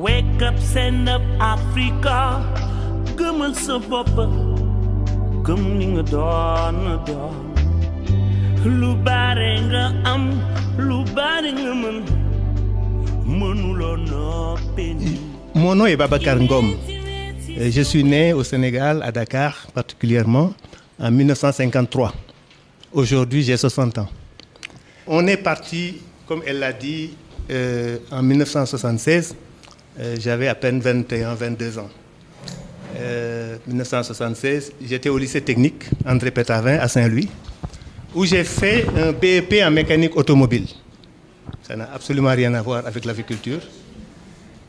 Wake up, stand up, Africa. Gëmal sa bopp, gëm li nga doon. Lu bare nga am, lu bare nga mën, mënuloo noppi. Mon nom est Babacar Ngom. Je suis né au Sénégal, à Dakar particulièrement, en 1953. Aujourd'hui, j'ai 60 ans. On est parti, comme elle l'a dit, en 1976. J'avais à peine 21, 22 ans. 1976, j'étais au lycée technique André Pétavin à Saint-Louis, où j'ai fait un BEP en mécanique automobile. Ça n'a absolument rien à voir avec l'aviculture.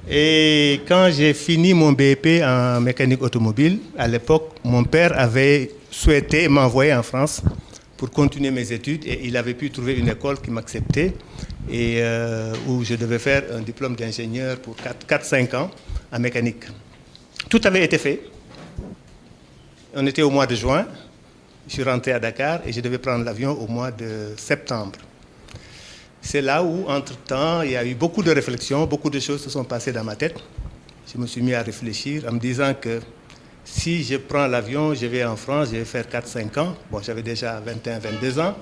Et quand j'ai fini mon BEP en mécanique automobile, à l'époque, mon père avait souhaité m'envoyer en France pour continuer mes études et il avait pu trouver une école qui m'acceptait et où je devais faire un diplôme d'ingénieur pour 4-5 ans en mécanique. Tout avait été fait. On était au mois de juin. Je suis rentré à Dakar et je devais prendre l'avion au mois de septembre. C'est là où, entre-temps, il y a eu beaucoup de réflexions, beaucoup de choses se sont passées dans ma tête. Je me suis mis à réfléchir en me disant que si je prends l'avion, je vais en France, je vais faire 4-5 ans. Bon, j'avais déjà 21, 22 ans.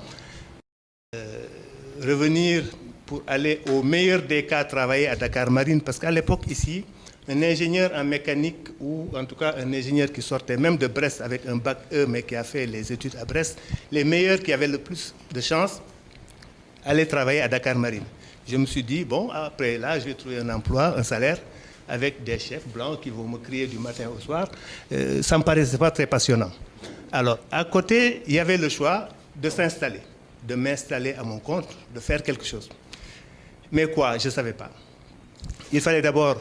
Revenir pour aller au meilleur des cas travailler à Dakar Marine, parce qu'à l'époque, ici, un ingénieur en mécanique, ou en tout cas un ingénieur qui sortait même de Brest avec un bac E, mais qui a fait les études à Brest, les meilleurs qui avaient le plus de chance, allaient travailler à Dakar Marine. Je me suis dit, bon, après là, je vais trouver un emploi, un salaire, avec des chefs blancs qui vont me crier du matin au soir. Ça ne me paraissait pas très passionnant. Alors, à côté, il y avait le choix de s'installer, de m'installer à mon compte, de faire quelque chose. Mais quoi? Je ne savais pas. Il fallait d'abord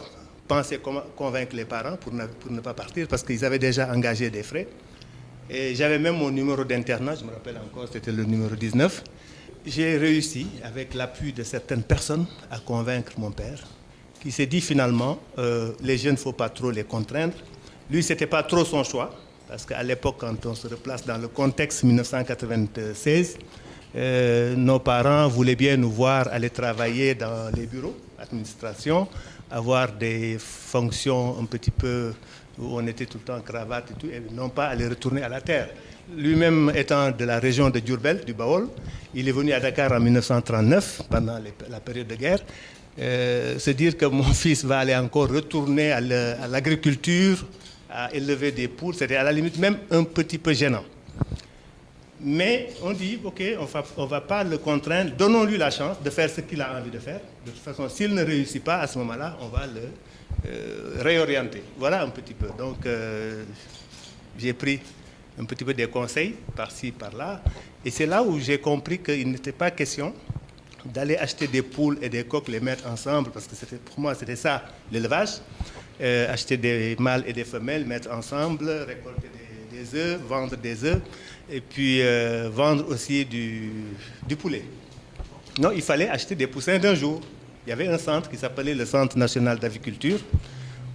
penser comment convaincre les parents pour ne pas partir, parce qu'ils avaient déjà engagé des frais. Et j'avais même mon numéro d'internat, je me rappelle encore, c'était le numéro 19. J'ai réussi, avec l'appui de certaines personnes, à convaincre mon père, qui s'est dit finalement, les jeunes, il ne faut pas trop les contraindre. Lui, ce n'était pas trop son choix, parce qu'à l'époque, quand on se replace dans le contexte 1996, nos parents voulaient bien nous voir aller travailler dans les bureaux, administration, avoir des fonctions un petit peu où on était tout le temps en cravate et tout, et non pas aller retourner à la terre. Lui-même étant de la région de Diourbel, du Baol, il est venu à Dakar en 1939, pendant la période de guerre. Se dire que mon fils va aller encore retourner à l'agriculture, à élever des poules, c'était à la limite même un petit peu gênant. Mais on dit, OK, on ne va pas le contraindre, donnons-lui la chance de faire ce qu'il a envie de faire. De toute façon, s'il ne réussit pas, à ce moment-là, on va le réorienter. Voilà un petit peu. Donc, j'ai pris un petit peu des conseils par-ci, par-là. Et c'est là où j'ai compris qu'il n'était pas question d'aller acheter des poules et des coqs, les mettre ensemble, parce que pour moi, c'était ça, l'élevage. Acheter des mâles et des femelles, mettre ensemble, récolter des œufs, vendre des œufs, et puis vendre aussi du poulet. Non, il fallait acheter des poussins d'un jour. Il y avait un centre qui s'appelait le Centre national d'aviculture,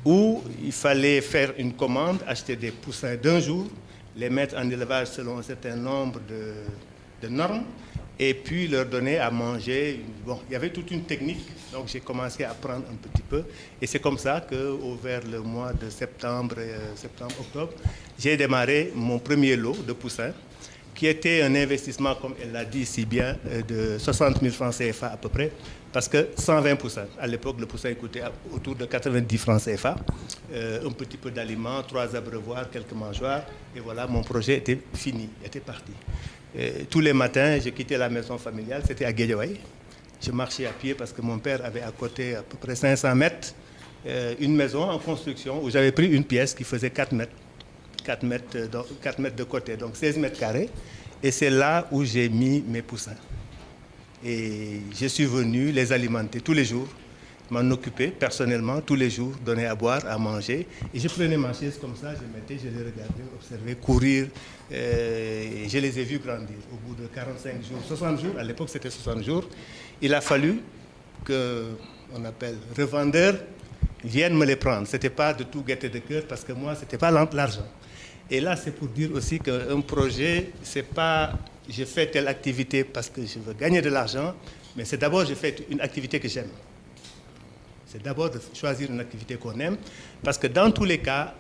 où il fallait faire une commande, acheter des poussins d'un jour, les mettre en élevage selon un certain nombre de normes, et puis leur donner à manger. Bon, il y avait toute une technique, donc j'ai commencé à apprendre un petit peu, et c'est comme ça que vers le mois de septembre-octobre, j'ai démarré mon premier lot de poussins, qui était un investissement, comme elle l'a dit si bien, de 60 000 francs CFA à peu près, parce que 120 poussins. À l'époque, le poussin coûtait autour de 90 francs CFA, un petit peu d'aliments, 3 abreuvoirs, quelques mangeoires, et voilà, mon projet était fini, était parti. Tous les matins, je quittais la maison familiale, c'était à Guédiawaye. Je marchais à pied parce que mon père avait à côté à peu près 500 mètres une maison en construction où j'avais pris une pièce qui faisait 4 mètres. 4 mètres de côté, donc 16 mètres carrés. Et c'est là où j'ai mis mes poussins. Et je suis venu les alimenter tous les jours, m'en occuper personnellement tous les jours, donner à boire, à manger. Et je prenais ma chaise comme ça, je mettais, je les regardais, observais, courir. Et je les ai vus grandir. Au bout de 45 jours, 60 jours, à l'époque c'était 60 jours, il a fallu qu'on appelle revendeurs viennent me les prendre. Ce n'était pas de tout gaieté de cœur parce que moi, ce n'était pas l'argent. Et là, c'est pour dire aussi qu'un projet, ce n'est pas je fais telle activité parce que je veux gagner de l'argent, mais c'est d'abord je fais une activité que j'aime. C'est d'abord de choisir une activité qu'on aime, parce que dans tous les cas,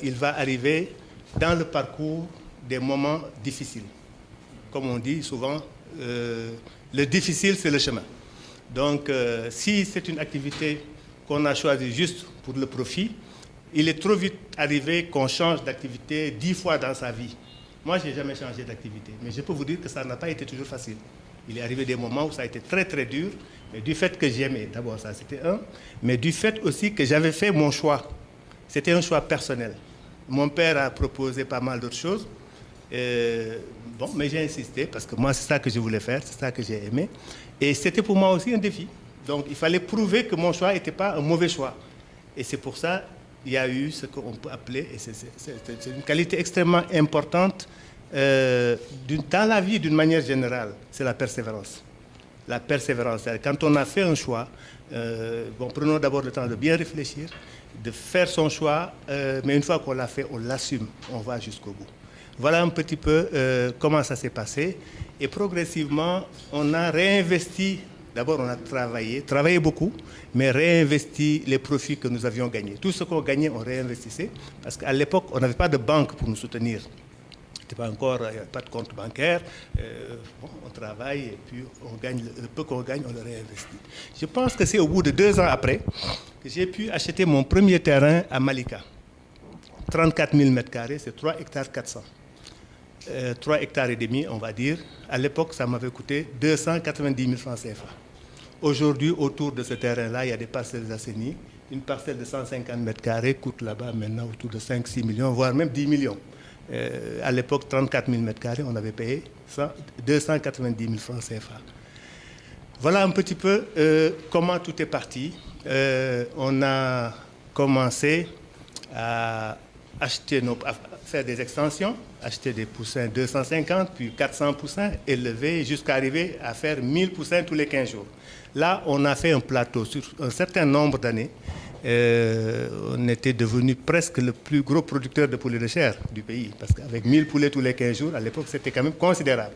il va arriver dans le parcours des moments difficiles. Comme on dit souvent, le difficile, c'est le chemin. Donc, si c'est une activité qu'on a choisie juste pour le profit, il est trop vite arrivé qu'on change d'activité 10 fois dans sa vie. Moi, je n'ai jamais changé d'activité, mais je peux vous dire que ça n'a pas été toujours facile. Il est arrivé des moments où ça a été très très dur, mais du fait que j'aimais, d'abord ça c'était un, mais du fait aussi que j'avais fait mon choix. C'était un choix personnel. Mon père a proposé pas mal d'autres choses, bon, mais j'ai insisté parce que moi c'est ça que je voulais faire, c'est ça que j'ai aimé, et c'était pour moi aussi un défi. Donc il fallait prouver que mon choix n'était pas un mauvais choix, et c'est pour ça qu'il y a eu ce qu'on peut appeler, et c'est une qualité extrêmement importante dans la vie d'une manière générale, c'est la persévérance. La persévérance, quand on a fait un choix, bon, prenons d'abord le temps de bien réfléchir, de faire son choix, mais une fois qu'on l'a fait, on l'assume, on va jusqu'au bout. Voilà un petit peu comment ça s'est passé. Et progressivement, on a réinvesti, d'abord on a travaillé beaucoup, mais réinvesti les profits que nous avions gagnés. Tout ce qu'on gagnait, on réinvestissait, parce qu'à l'époque, on n'avait pas de banque pour nous soutenir. Il n'y avait pas de compte bancaire, bon, on travaille et puis on gagne, le peu qu'on gagne, on le réinvestit. Je pense que c'est au bout de 2 ans après que j'ai pu acheter mon premier terrain à Malika. 34 000 m², c'est 3 hectares 400. 3 hectares et demi, on va dire. À l'époque, ça m'avait coûté 290 000 francs CFA. Aujourd'hui, autour de ce terrain-là, il y a des parcelles assainies. Une parcelle de 150 m² coûte là-bas maintenant autour de 5-6 millions, voire même 10 millions. À l'époque, 34 000 m², on avait payé 290 000 francs CFA. Voilà un petit peu comment tout est parti. On a commencé à faire des extensions, acheter des poussins 250, puis 400 poussins, élevés jusqu'à arriver à faire 1000 poussins tous les 15 jours. Là, on a fait un plateau sur un certain nombre d'années. On était devenu presque le plus gros producteur de poulets de chair du pays, parce qu'avec 1000 poulets tous les 15 jours, à l'époque, c'était quand même considérable.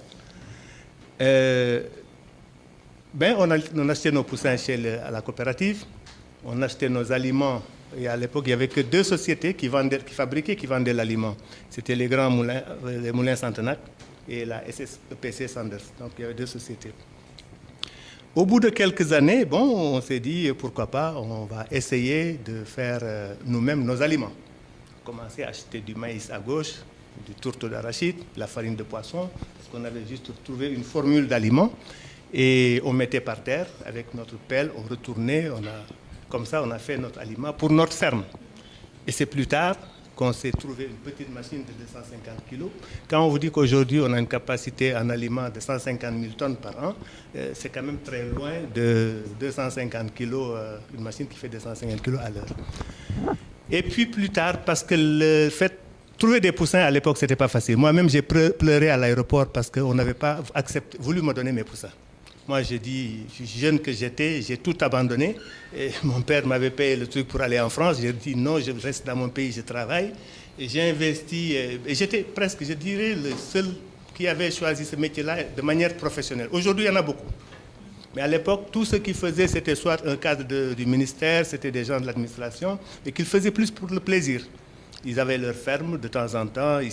On achetait nos poussins à la coopérative, on achetait nos aliments, et à l'époque, il n'y avait que 2 sociétés qui fabriquaient et qui vendaient l'aliment. C'était les grands moulins, les moulins Santenac et la SSEPC Sanders. Donc, il y avait 2 sociétés. Au bout de quelques années, bon, on s'est dit, pourquoi pas, on va essayer de faire nous-mêmes nos aliments. On a commencé à acheter du maïs à gauche, du tourteau d'arachide, la farine de poisson, parce qu'on avait juste trouvé une formule d'aliment. Et on mettait par terre, avec notre pelle, on retournait, comme ça on a fait notre aliment pour notre ferme. Et c'est plus tard qu'on s'est trouvé une petite machine de 250 kg. Quand on vous dit qu'aujourd'hui, on a une capacité en aliment de 150 000 tonnes par an, c'est quand même très loin de 250 kg, une machine qui fait 250 kg à l'heure. Et puis plus tard, parce que le fait trouver des poussins à l'époque, ce n'était pas facile. Moi-même, j'ai pleuré à l'aéroport parce qu'on n'avait pas voulu me donner mes poussins. Moi, j'ai dit, jeune que j'étais, j'ai tout abandonné. Et mon père m'avait payé le truc pour aller en France. J'ai dit non, je reste dans mon pays, je travaille. Et j'ai investi. Et j'étais presque, je dirais, le seul qui avait choisi ce métier-là de manière professionnelle. Aujourd'hui, il y en a beaucoup. Mais à l'époque, tout ce qu'ils faisaient, c'était soit un cadre du ministère, c'était des gens de l'administration, et qu'ils faisaient plus pour le plaisir. Ils avaient leur ferme de temps en temps, ils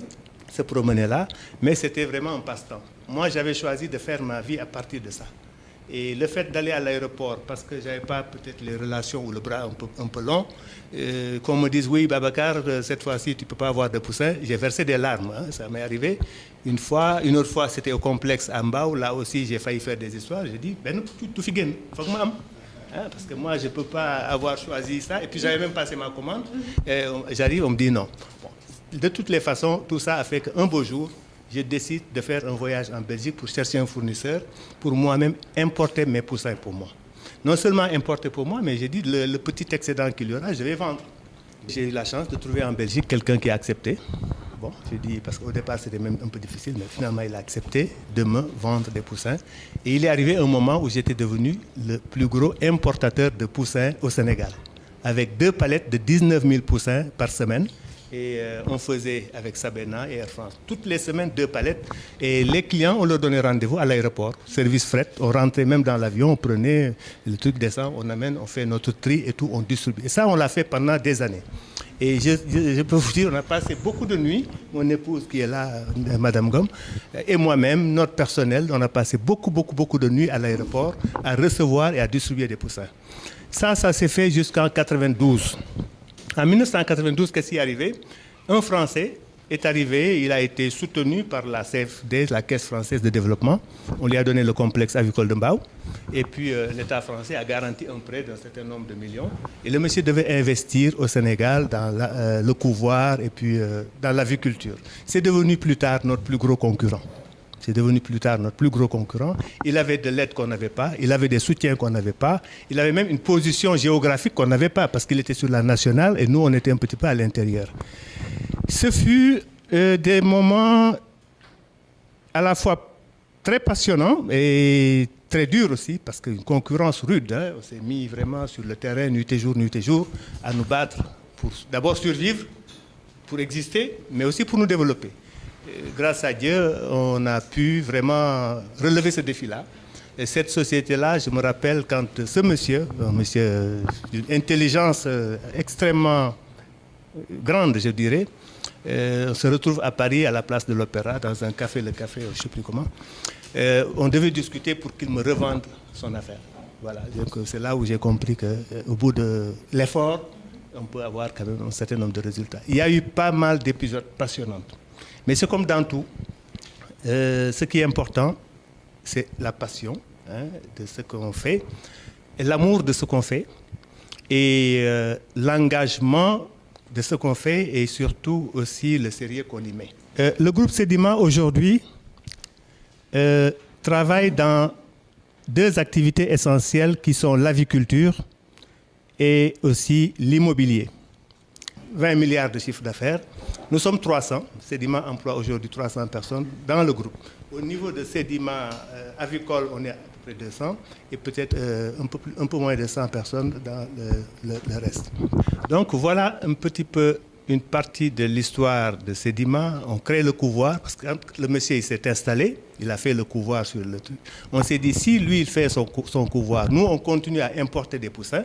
se promenaient là, mais c'était vraiment un passe-temps. Moi, j'avais choisi de faire ma vie à partir de ça. Et le fait d'aller à l'aéroport, parce que je n'avais pas peut-être les relations ou le bras un peu long, qu'on me dise, oui, Babacar, cette fois-ci, tu ne peux pas avoir de poussin, j'ai versé des larmes, hein, ça m'est arrivé. Une autre fois, c'était au complexe à Mbao, là aussi, j'ai failli faire des histoires. J'ai dit, ben, tout figue, faut que moi, parce que moi, je ne peux pas avoir choisi ça. Et puis, j'avais même passé ma commande. J'arrive, on me dit non. Bon, de toutes les façons, tout ça a fait qu'un beau jour, je décide de faire un voyage en Belgique pour chercher un fournisseur, pour moi-même importer mes poussins pour moi. Non seulement importer pour moi, mais j'ai dit le petit excédent qu'il y aura, je vais vendre. J'ai eu la chance de trouver en Belgique quelqu'un qui a accepté. Bon, j'ai dit, parce qu'au départ c'était même un peu difficile, mais finalement il a accepté de me vendre des poussins. Et il est arrivé un moment où j'étais devenu le plus gros importateur de poussins au Sénégal, avec 2 palettes de 19 000 poussins par semaine. Et on faisait avec Sabena et Air France toutes les semaines 2 palettes. Et les clients, on leur donnait rendez-vous à l'aéroport, service fret. On rentrait même dans l'avion, on prenait le truc descend, on amène, on fait notre tri et tout, on distribue. Et ça, on l'a fait pendant des années. Et je peux vous dire, on a passé beaucoup de nuits, mon épouse qui est là, Madame Gomme, et moi-même, notre personnel, on a passé beaucoup de nuits à l'aéroport à recevoir et à distribuer des poussins. Ça s'est fait jusqu'en 92. En 1992, qu'est-ce qui est arrivé? Un Français est arrivé, il a été soutenu par la CFD, la Caisse française de développement. On lui a donné le complexe avicole de Mbao. Et puis l'État français a garanti un prêt d'un certain nombre de millions. Et le monsieur devait investir au Sénégal dans le couvoir et puis dans l'aviculture. C'est devenu plus tard notre plus gros concurrent. Il avait de l'aide qu'on n'avait pas, il avait des soutiens qu'on n'avait pas, il avait même une position géographique qu'on n'avait pas parce qu'il était sur la nationale et nous, on était un petit peu à l'intérieur. Ce fut des moments à la fois très passionnants et très durs aussi parce qu'une concurrence rude. Hein, on s'est mis vraiment sur le terrain nuit et jour à nous battre pour d'abord survivre, pour exister, mais aussi pour nous développer. Grâce à Dieu, on a pu vraiment relever ce défi-là. Et cette société-là, je me rappelle quand ce monsieur, un monsieur d'une intelligence extrêmement grande, je dirais, se retrouve à Paris, à la place de l'Opéra, dans un café, je ne sais plus comment. On devait discuter pour qu'il me revende son affaire. Voilà, donc c'est là où j'ai compris qu'au bout de l'effort, on peut avoir quand même un certain nombre de résultats. Il y a eu pas mal d'épisodes passionnants. Mais c'est comme dans tout. Ce qui est important, c'est la passion de ce qu'on fait, l'amour de ce qu'on fait et l'engagement de ce qu'on fait et surtout aussi le sérieux qu'on y met. Le groupe Sedima aujourd'hui travaille dans 2 activités essentielles qui sont l'aviculture et aussi l'immobilier. 20 milliards de chiffre d'affaires. Nous sommes 300. Sedima emploie aujourd'hui 300 personnes dans le groupe. Au niveau de Sedima avicole, on est à peu près 200 et peut-être un peu moins de 100 personnes dans le reste. Donc voilà un petit peu une partie de l'histoire de Sedima. On crée le couvoir parce que quand le monsieur s'est installé, il a fait le couvoir sur le truc. On s'est dit, si lui il fait son couvoir, nous on continue à importer des poussins.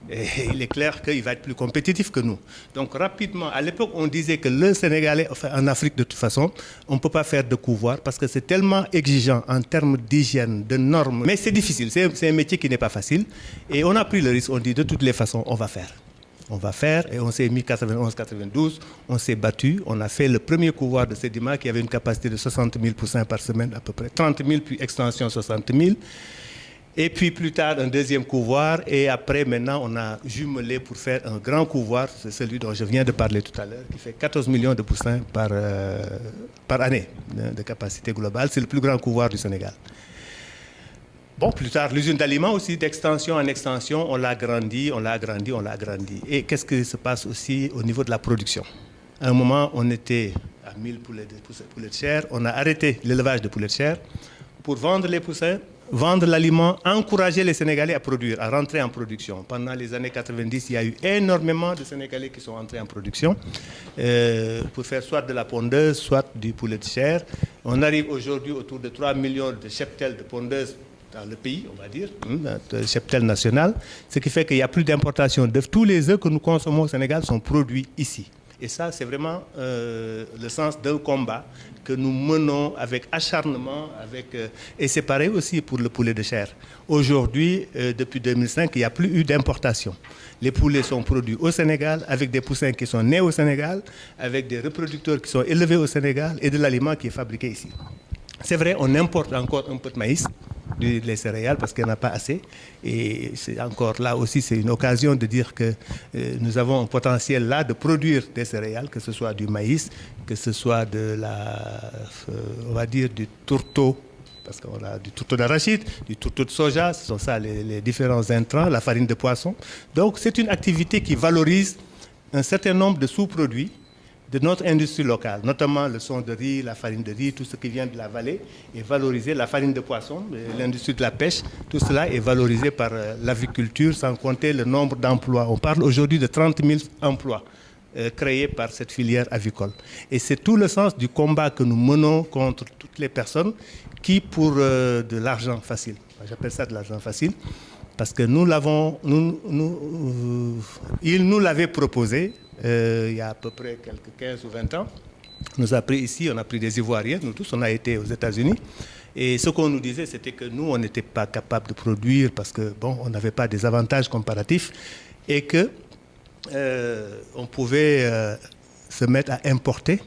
Et il est clair qu'il va être plus compétitif que nous. Donc rapidement, à l'époque, on disait que le Sénégalais, enfin en Afrique de toute façon, on ne peut pas faire de couvoir parce que c'est tellement exigeant en termes d'hygiène, de normes. Mais c'est difficile, c'est un métier qui n'est pas facile. Et on a pris le risque, on dit de toutes les façons, on va faire. On va faire et on s'est mis 91-92, on s'est battu, on a fait le premier couvoir de Sedima qui avait une capacité de 60 000 poussins par semaine à peu près, 30 000 puis extension 60 000. Et puis plus tard, un deuxième couvoir. Et après, maintenant, on a jumelé pour faire un grand couvoir. C'est celui dont je viens de parler tout à l'heure, qui fait 14 millions de poussins par année de capacité globale. C'est le plus grand couvoir du Sénégal. Bon, plus tard, l'usine d'aliments aussi, d'extension en extension, on l'a agrandi. Et qu'est-ce qui se passe aussi au niveau de la production? À un moment, on était à 1000 poulets de chair. On a arrêté l'élevage de poulets de chair pour vendre les poussins, vendre l'aliment, encourager les Sénégalais à produire, à rentrer en production. Pendant les années 90, il y a eu énormément de Sénégalais qui sont entrés en production pour faire soit de la pondeuse, soit du poulet de chair. On arrive aujourd'hui autour de 3 millions de cheptels de pondeuses dans le pays, on va dire, de cheptel national, ce qui fait qu'il n'y a plus d'importation d'œufs. Tous les œufs que nous consommons au Sénégal sont produits ici. Et ça, c'est vraiment le sens d'un combat que nous menons avec acharnement. Et c'est pareil aussi pour le poulet de chair. Aujourd'hui, depuis 2005, il n'y a plus eu d'importation. Les poulets sont produits au Sénégal, avec des poussins qui sont nés au Sénégal, avec des reproducteurs qui sont élevés au Sénégal et de l'aliment qui est fabriqué ici. C'est vrai, on importe encore un peu de maïs, les céréales, parce qu'il n'y en a pas assez. Et c'est encore là aussi, c'est une occasion de dire que nous avons un potentiel là de produire des céréales, que ce soit du maïs, que ce soit on va dire du tourteau, parce qu'on a du tourteau d'arachide, du tourteau de soja, ce sont ça les différents intrants, la farine de poisson. Donc c'est une activité qui valorise un certain nombre de sous-produits de notre industrie locale, notamment le son de riz, la farine de riz, tout ce qui vient de la vallée est valorisé, la farine de poisson, l'industrie de la pêche, tout cela est valorisé par l'aviculture, sans compter le nombre d'emplois. On parle aujourd'hui de 30 000 emplois créés par cette filière avicole. Et c'est tout le sens du combat que nous menons contre toutes les personnes qui, pour de l'argent facile, j'appelle ça de l'argent facile, parce que il nous l'avait proposé il y a à peu près quelques 15 ou 20 ans. On nous a pris ici, on a pris des Ivoiriens, nous tous, on a été aux États-Unis. Et ce qu'on nous disait, c'était que nous, on n'était pas capable de produire parce que, bon, on n'avait pas des avantages comparatifs et que on pouvait se mettre à importer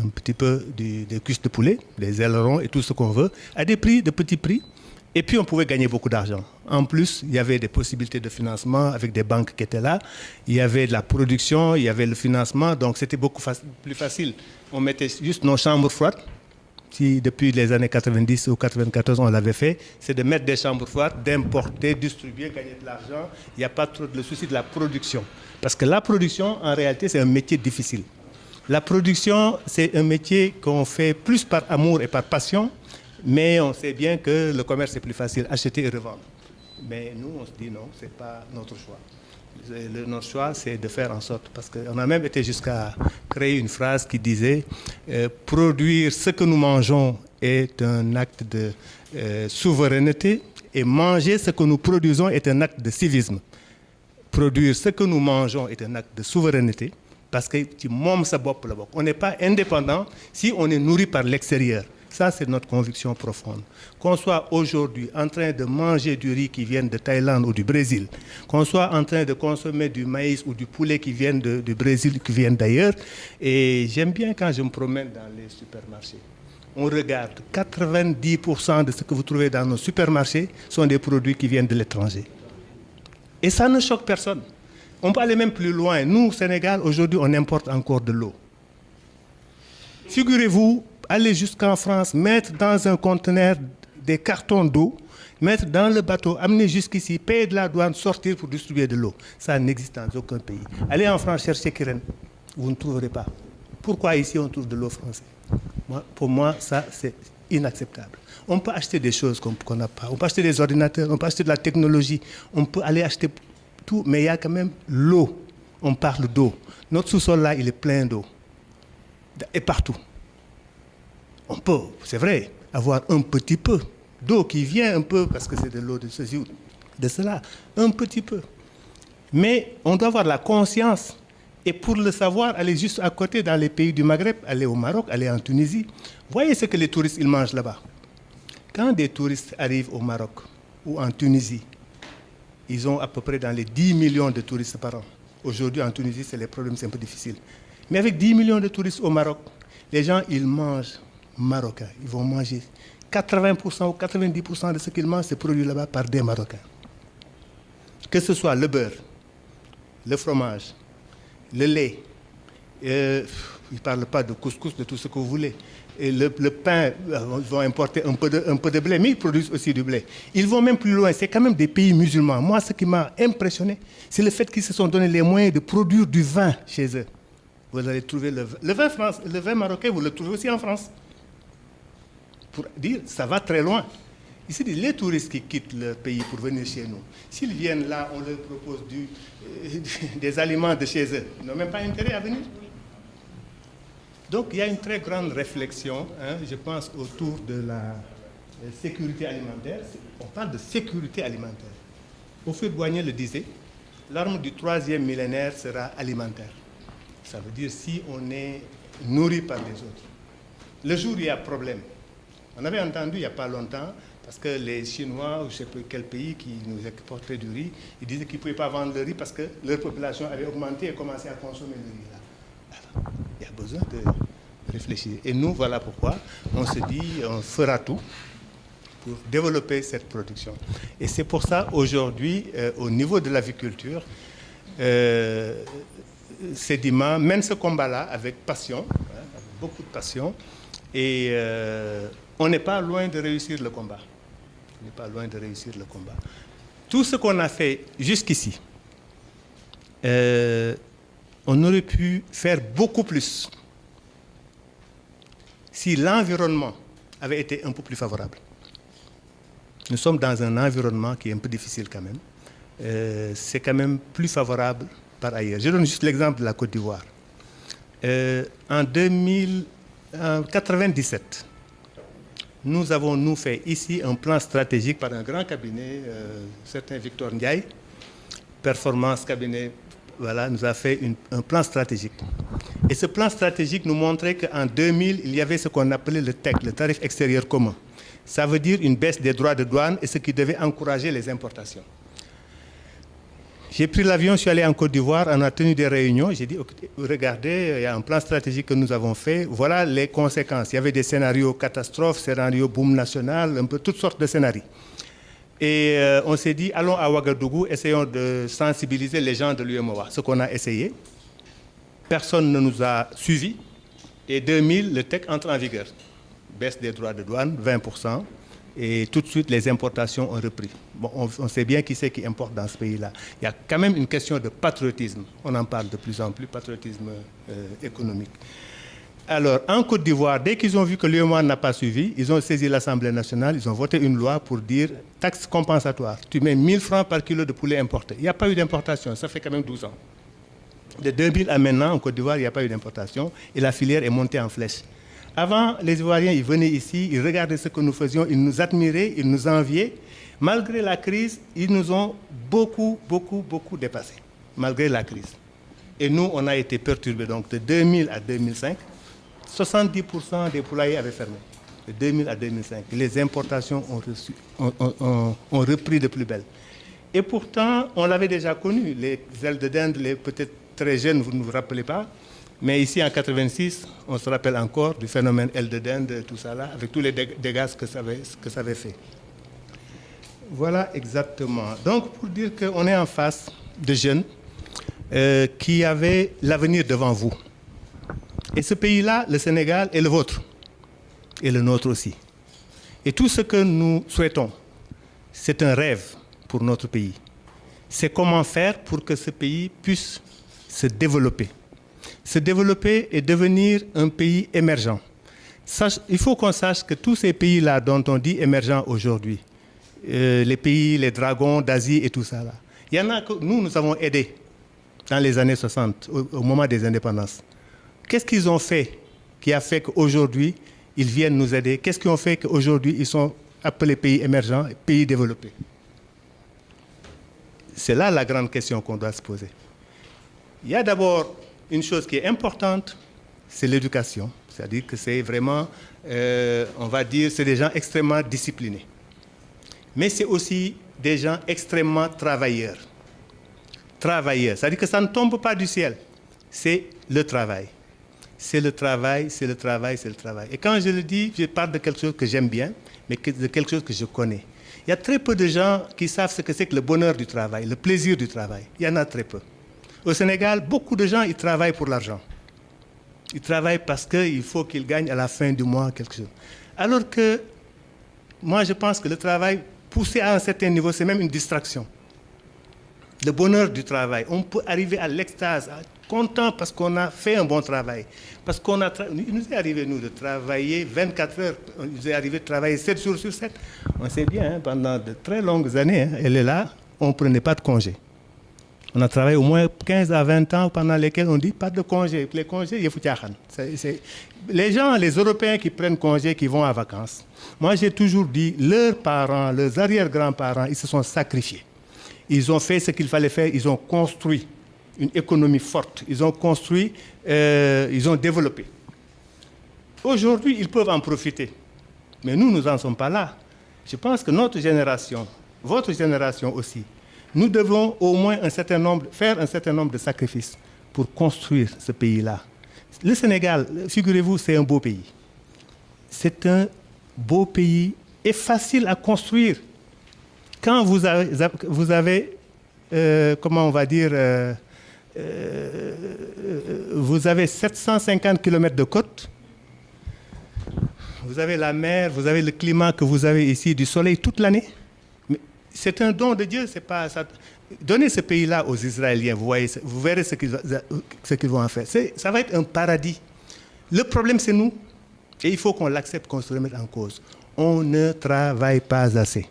un petit peu des cuisses de poulet, des ailerons et tout ce qu'on veut, à des prix, de petits prix. Et puis, on pouvait gagner beaucoup d'argent. En plus, il y avait des possibilités de financement avec des banques qui étaient là. Il y avait de la production, il y avait le financement. Donc, c'était beaucoup plus facile. On mettait juste nos chambres froides. Si depuis les années 90 ou 94, on l'avait fait, c'est de mettre des chambres froides, d'importer, distribuer, gagner de l'argent. Il n'y a pas trop le souci de la production. Parce que la production, en réalité, c'est un métier difficile. La production, c'est un métier qu'on fait plus par amour et par passion. Mais on sait bien que le commerce est plus facile, acheter et revendre. Mais nous, on se dit non, ce n'est pas notre choix. Notre choix, c'est de faire en sorte, parce qu'on a même été jusqu'à créer une phrase qui disait produire ce que nous mangeons est un acte de souveraineté et manger ce que nous produisons est un acte de civisme. Produire ce que nous mangeons est un acte de souveraineté parce que on n'est pas indépendant si on est nourri par l'extérieur. Ça, c'est notre conviction profonde. Qu'on soit aujourd'hui en train de manger du riz qui vient de Thaïlande ou du Brésil, qu'on soit en train de consommer du maïs ou du poulet qui vient du Brésil, qui vient d'ailleurs. Et j'aime bien quand je me promène dans les supermarchés. On regarde, 90% de ce que vous trouvez dans nos supermarchés sont des produits qui viennent de l'étranger. Et ça ne choque personne. On peut aller même plus loin. Nous, au Sénégal, aujourd'hui, on importe encore de l'eau. Figurez-vous, aller jusqu'en France, mettre dans un conteneur des cartons d'eau, mettre dans le bateau, amener jusqu'ici, payer de la douane, sortir pour distribuer de l'eau. Ça n'existe dans aucun pays. Allez en France chercher Kiren, vous ne trouverez pas. Pourquoi ici on trouve de l'eau française? Pour moi, ça c'est inacceptable. On peut acheter des choses qu'on n'a pas. On peut acheter des ordinateurs, on peut acheter de la technologie, on peut aller acheter tout, mais il y a quand même l'eau. On parle d'eau. Notre sous-sol là, il est plein d'eau. Et partout. On peut, c'est vrai, avoir un petit peu d'eau qui vient un peu, parce que c'est de l'eau de ceci ou de cela, un petit peu. Mais on doit avoir la conscience, et pour le savoir, aller juste à côté dans les pays du Maghreb, aller au Maroc, aller en Tunisie. Voyez ce que les touristes ils mangent là-bas. Quand des touristes arrivent au Maroc ou en Tunisie, ils ont à peu près dans les 10 millions de touristes par an. Aujourd'hui, en Tunisie, c'est les problèmes, c'est un peu difficile. Mais avec 10 millions de touristes au Maroc, les gens, ils mangent marocains. Ils vont manger 80% ou 90% de ce qu'ils mangent, c'est produit là-bas par des Marocains. Que ce soit le beurre, le fromage, le lait, ils ne parlent pas de couscous, de tout ce que vous voulez. Et le pain, ils vont importer un peu de blé, mais ils produisent aussi du blé. Ils vont même plus loin, c'est quand même des pays musulmans. Moi, ce qui m'a impressionné, c'est le fait qu'ils se sont donné les moyens de produire du vin chez eux. Vous allez trouver le vin marocain, vous le trouvez aussi en France. Pour dire, ça va très loin. Ici, les touristes qui quittent leur pays pour venir chez nous, s'ils viennent là, on leur propose des aliments de chez eux. Ils n'ont même pas intérêt à venir. Donc, il y a une très grande réflexion, je pense, autour de la sécurité alimentaire. On parle de sécurité alimentaire. Houphouët-Boigny le disait, l'arme du 3e millénaire sera alimentaire. Ça veut dire si on est nourri par les autres. Le jour où il y a problème, on avait entendu il n'y a pas longtemps, parce que les Chinois, ou je ne sais pas quel pays qui nous exportait du riz, ils disaient qu'ils ne pouvaient pas vendre le riz parce que leur population avait augmenté et commencé à consommer le riz. Là. Il y a besoin de réfléchir. Et nous, voilà pourquoi on se dit, on fera tout pour développer cette production. Et c'est pour ça, aujourd'hui, au niveau de l'aviculture, Sedima mène ce combat-là avec passion, avec beaucoup de passion, et on n'est pas loin de réussir le combat. On n'est pas loin de réussir le combat. Tout ce qu'on a fait jusqu'ici, on aurait pu faire beaucoup plus si l'environnement avait été un peu plus favorable. Nous sommes dans un environnement qui est un peu difficile quand même. C'est quand même plus favorable par ailleurs. Je donne juste l'exemple de la Côte d'Ivoire. En 1997, nous avons fait ici un plan stratégique par un grand cabinet, certain Victor Ndiaye, Performance Cabinet, voilà, nous a fait un plan stratégique. Et ce plan stratégique nous montrait qu'en 2000, il y avait ce qu'on appelait le TEC, le tarif extérieur commun. Ça veut dire une baisse des droits de douane et ce qui devait encourager les importations. J'ai pris l'avion, je suis allé en Côte d'Ivoire, on a tenu des réunions, j'ai dit, regardez, il y a un plan stratégique que nous avons fait, voilà les conséquences. Il y avait des scénarios catastrophes, scénarios boom national, un peu toutes sortes de scénarios. Et on s'est dit, allons à Ouagadougou, essayons de sensibiliser les gens de l'UEMOA. Ce qu'on a essayé, personne ne nous a suivis. Et 2000, le TEC entre en vigueur. Baisse des droits de douane, 20%. Et tout de suite, les importations ont repris. Bon, on sait bien qui c'est qui importe dans ce pays-là. Il y a quand même une question de patriotisme. On en parle de plus en plus, patriotisme économique. Alors, en Côte d'Ivoire, dès qu'ils ont vu que l'UEMOA n'a pas suivi, ils ont saisi l'Assemblée nationale, ils ont voté une loi pour dire taxe compensatoire. Tu mets 1000 francs par kilo de poulet importé. Il n'y a pas eu d'importation, ça fait quand même 12 ans. De 2000 à maintenant, en Côte d'Ivoire, il n'y a pas eu d'importation et la filière est montée en flèche. Avant, les Ivoiriens, ils venaient ici, ils regardaient ce que nous faisions, ils nous admiraient, ils nous enviaient. Malgré la crise, ils nous ont beaucoup dépassés, malgré la crise. Et nous, on a été perturbés. Donc, de 2000 à 2005, 70% des poulaillers avaient fermé, de 2000 à 2005. Les importations ont repris de plus belle. Et pourtant, on l'avait déjà connu, les ailes de dinde, peut-être très jeunes, vous ne vous rappelez pas, mais ici en 86, on se rappelle encore du phénomène ailes de dinde, tout ça là, avec tous les dégâts que ça avait fait. Voilà exactement. Donc, pour dire qu'on est en face de jeunes qui avaient l'avenir devant vous. Et ce pays-là, le Sénégal, est le vôtre, et le nôtre aussi. Et tout ce que nous souhaitons, c'est un rêve pour notre pays. C'est comment faire pour que ce pays puisse se développer. Se développer et devenir un pays émergent. Il faut qu'on sache que tous ces pays-là dont on dit émergents aujourd'hui, les pays, les dragons d'Asie et tout ça, là, il y en a que nous avons aidés dans les années 60, au moment des indépendances. Qu'est-ce qu'ils ont fait qui a fait qu'aujourd'hui, ils viennent nous aider? Qu'est-ce qu'ils ont fait qu'aujourd'hui, ils sont appelés pays émergents, pays développés? C'est là la grande question qu'on doit se poser. Il y a d'abord une chose qui est importante, c'est l'éducation. C'est-à-dire que c'est vraiment, on va dire, c'est des gens extrêmement disciplinés. Mais c'est aussi des gens extrêmement travailleurs. Travailleurs, c'est-à-dire que ça ne tombe pas du ciel. C'est le travail. C'est le travail, c'est le travail, c'est le travail. Et quand je le dis, je parle de quelque chose que j'aime bien, mais de quelque chose que je connais. Il y a très peu de gens qui savent ce que c'est que le bonheur du travail, le plaisir du travail. Il y en a très peu. Au Sénégal, beaucoup de gens, ils travaillent pour l'argent. Ils travaillent parce qu'il faut qu'ils gagnent à la fin du mois quelque chose. Alors que, moi, je pense que le travail, poussé à un certain niveau, c'est même une distraction. Le bonheur du travail. On peut arriver à l'extase, content parce qu'on a fait un bon travail. Parce qu'on a il nous est arrivé, nous, de travailler 24 heures. Il nous est arrivé de travailler 7 jours sur 7. On sait bien, hein, pendant de très longues années, hein, elle est là, on ne prenait pas de congé. On a travaillé au moins 15 à 20 ans pendant lesquels on dit pas de congé. Les congés, il faut les gens, les Européens qui prennent congé, qui vont en vacances. Moi, j'ai toujours dit, leurs parents, leurs arrière-grands-parents, ils se sont sacrifiés. Ils ont fait ce qu'il fallait faire, ils ont construit une économie forte, ils ont construit, ils ont développé. Aujourd'hui, ils peuvent en profiter. Mais nous n'en sommes pas là. Je pense que notre génération, votre génération aussi, nous devons au moins faire un certain nombre de sacrifices pour construire ce pays-là. Le Sénégal, figurez-vous, c'est un beau pays. C'est un beau pays et facile à construire. Quand vous avez comment on va dire, vous avez 750 km de côte, vous avez la mer, vous avez le climat que vous avez ici, du soleil toute l'année. C'est un don de Dieu, c'est pas ça. Donnez ce pays-là aux Israéliens, vous verrez ce qu'ils vont en faire. Ça va être un paradis. Le problème, c'est nous. Et il faut qu'on l'accepte, qu'on se remette en cause. On ne travaille pas assez.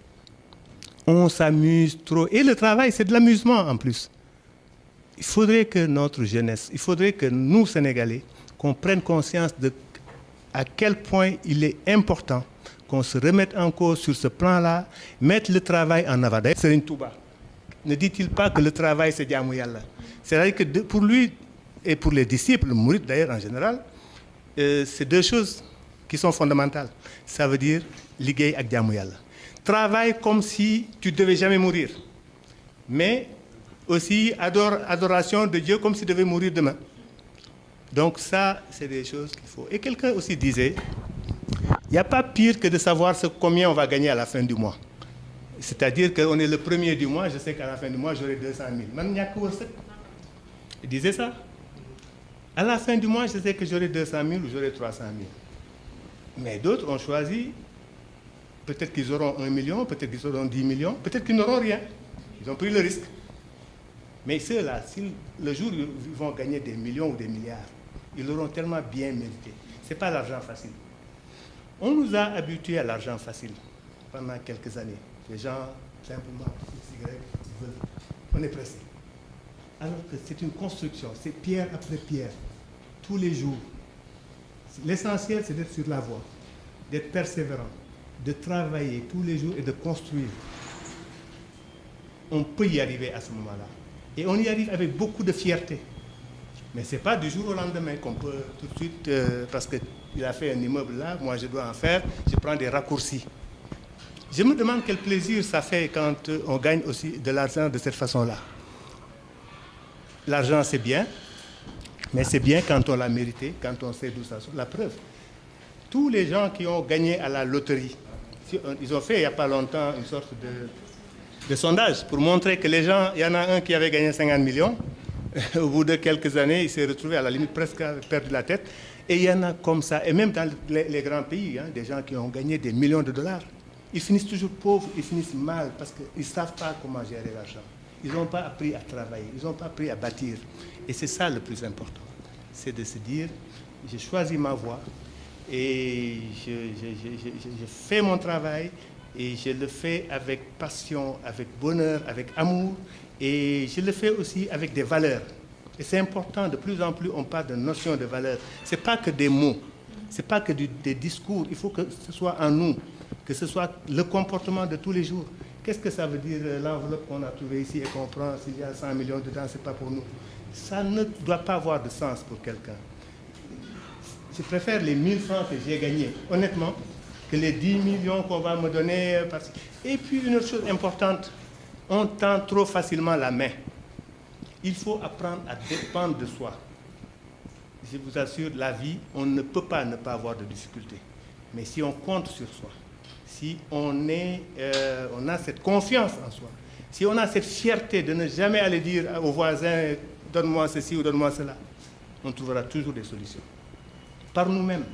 On s'amuse trop. Et le travail, c'est de l'amusement en plus. Il faudrait que notre jeunesse, il faudrait que nous, Sénégalais, qu'on prenne conscience de à quel point il est important qu'on se remette en cause sur ce plan-là, mettre le travail en avant. D'ailleurs, Serigne Touba, ne dit-il pas que le travail, c'est jaamu Yàlla? C'est-à-dire que pour lui et pour les disciples, le mourides d'ailleurs en général, c'est deux choses qui sont fondamentales. Ça veut dire liggéey ak jaamu Yàlla. Travail comme si tu ne devais jamais mourir. Mais aussi adoration de Dieu comme s'il devait mourir demain. Donc ça, c'est des choses qu'il faut. Et quelqu'un aussi disait, il n'y a pas pire que de savoir combien on va gagner à la fin du mois. C'est-à-dire qu'on est le premier du mois, je sais qu'à la fin du mois, j'aurai 200 000. Man ñàkk wërsëg. Il disait ça. À la fin du mois, je sais que j'aurai 200 000 ou j'aurai 300 000. Mais d'autres ont choisi, peut-être qu'ils auront 1 million, peut-être qu'ils auront 10 millions, peut-être qu'ils n'auront rien. Ils ont pris le risque. Mais ceux-là, si le jour où ils vont gagner des millions ou des milliards, ils l'auront tellement bien mérité. Ce n'est pas l'argent facile. On nous a habitués à l'argent facile pendant quelques années. Les gens, simplement, cigarettes, veulent. On est pressé. Alors que c'est une construction, c'est pierre après pierre, tous les jours. L'essentiel, c'est d'être sur la voie, d'être persévérant, de travailler tous les jours et de construire. On peut y arriver à ce moment-là. Et on y arrive avec beaucoup de fierté. Mais ce n'est pas du jour au lendemain qu'on peut tout de suite, parce qu'il a fait un immeuble là, moi je dois en faire, je prends des raccourcis. Je me demande quel plaisir ça fait quand on gagne aussi de l'argent de cette façon-là. L'argent c'est bien, mais c'est bien quand on l'a mérité, quand on sait d'où ça sort. La preuve, tous les gens qui ont gagné à la loterie, ils ont fait il n'y a pas longtemps une sorte de sondage pour montrer que les gens, il y en a un qui avait gagné 50 millions, au bout de quelques années, il s'est retrouvé à la limite presque à perdre la tête. Et il y en a comme ça, et même dans les grands pays, hein, des gens qui ont gagné des millions de dollars, ils finissent toujours pauvres, ils finissent mal parce qu'ils ne savent pas comment gérer l'argent. Ils n'ont pas appris à travailler, ils n'ont pas appris à bâtir. Et c'est ça le plus important, c'est de se dire, j'ai choisi ma voie et je fais mon travail et je le fais avec passion, avec bonheur, avec amour et je le fais aussi avec des valeurs. Et c'est important, de plus en plus on parle de notion de valeur. Ce n'est pas que des mots, ce n'est pas que des discours, il faut que ce soit en nous, que ce soit le comportement de tous les jours. Qu'est-ce que ça veut dire l'enveloppe qu'on a trouvée ici et qu'on prend, s'il y a 100 millions dedans, ce n'est pas pour nous. Ça ne doit pas avoir de sens pour quelqu'un. Je préfère les 1000 francs que j'ai gagnés, honnêtement, que les 10 millions qu'on va me donner. Et puis une autre chose importante, on tend trop facilement la main. Il faut apprendre à dépendre de soi. Je vous assure, la vie, on ne peut pas ne pas avoir de difficultés. Mais si on compte sur soi, si on a cette confiance en soi, si on a cette fierté de ne jamais aller dire aux voisins « donne-moi ceci ou donne-moi cela », on trouvera toujours des solutions. Par nous-mêmes.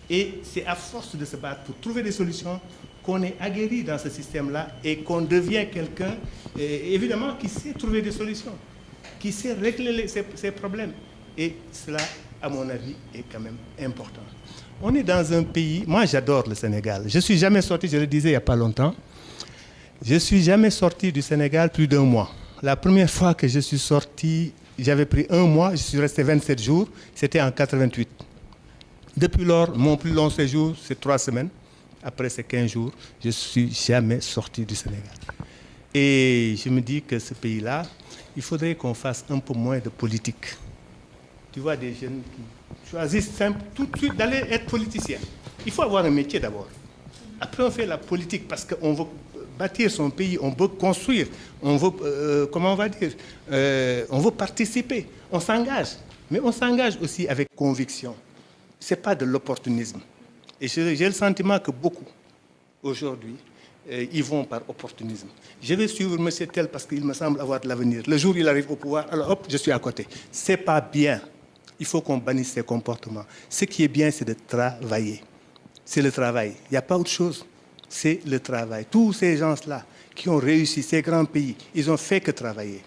Et c'est à force de se battre pour trouver des solutions qu'on est aguerri dans ce système-là et qu'on devient quelqu'un, évidemment, qui sait trouver des solutions, qui sait régler ses problèmes. Et cela, à mon avis, est quand même important. On est dans un pays, moi j'adore le Sénégal. Je ne suis jamais sorti, je le disais il n'y a pas longtemps, je ne suis jamais sorti du Sénégal plus d'1 mois. La première fois que je suis sorti, j'avais pris 1 mois, je suis resté 27 jours, c'était en 88. Depuis lors, mon plus long séjour, c'est 3 semaines. Après ces 15 jours, je ne suis jamais sorti du Sénégal. Et je me dis que ce pays-là, il faudrait qu'on fasse un peu moins de politique. Tu vois des jeunes qui choisissent tout de suite d'aller être politiciens. Il faut avoir un métier d'abord. Après, on fait la politique parce qu'on veut bâtir son pays, on veut construire, on veut, comment on va dire, on veut participer, on s'engage. Mais on s'engage aussi avec conviction. Ce n'est pas de l'opportunisme. Et j'ai le sentiment que beaucoup, aujourd'hui, ils vont par opportunisme. Je vais suivre M. Tel parce qu'il me semble avoir de l'avenir. Le jour où il arrive au pouvoir, alors hop, je suis à côté. Ce n'est pas bien. Il faut qu'on bannisse ces comportements. Ce qui est bien, c'est de travailler. C'est le travail. Il n'y a pas autre chose. C'est le travail. Tous ces gens-là qui ont réussi, ces grands pays, ils n'ont fait que travailler.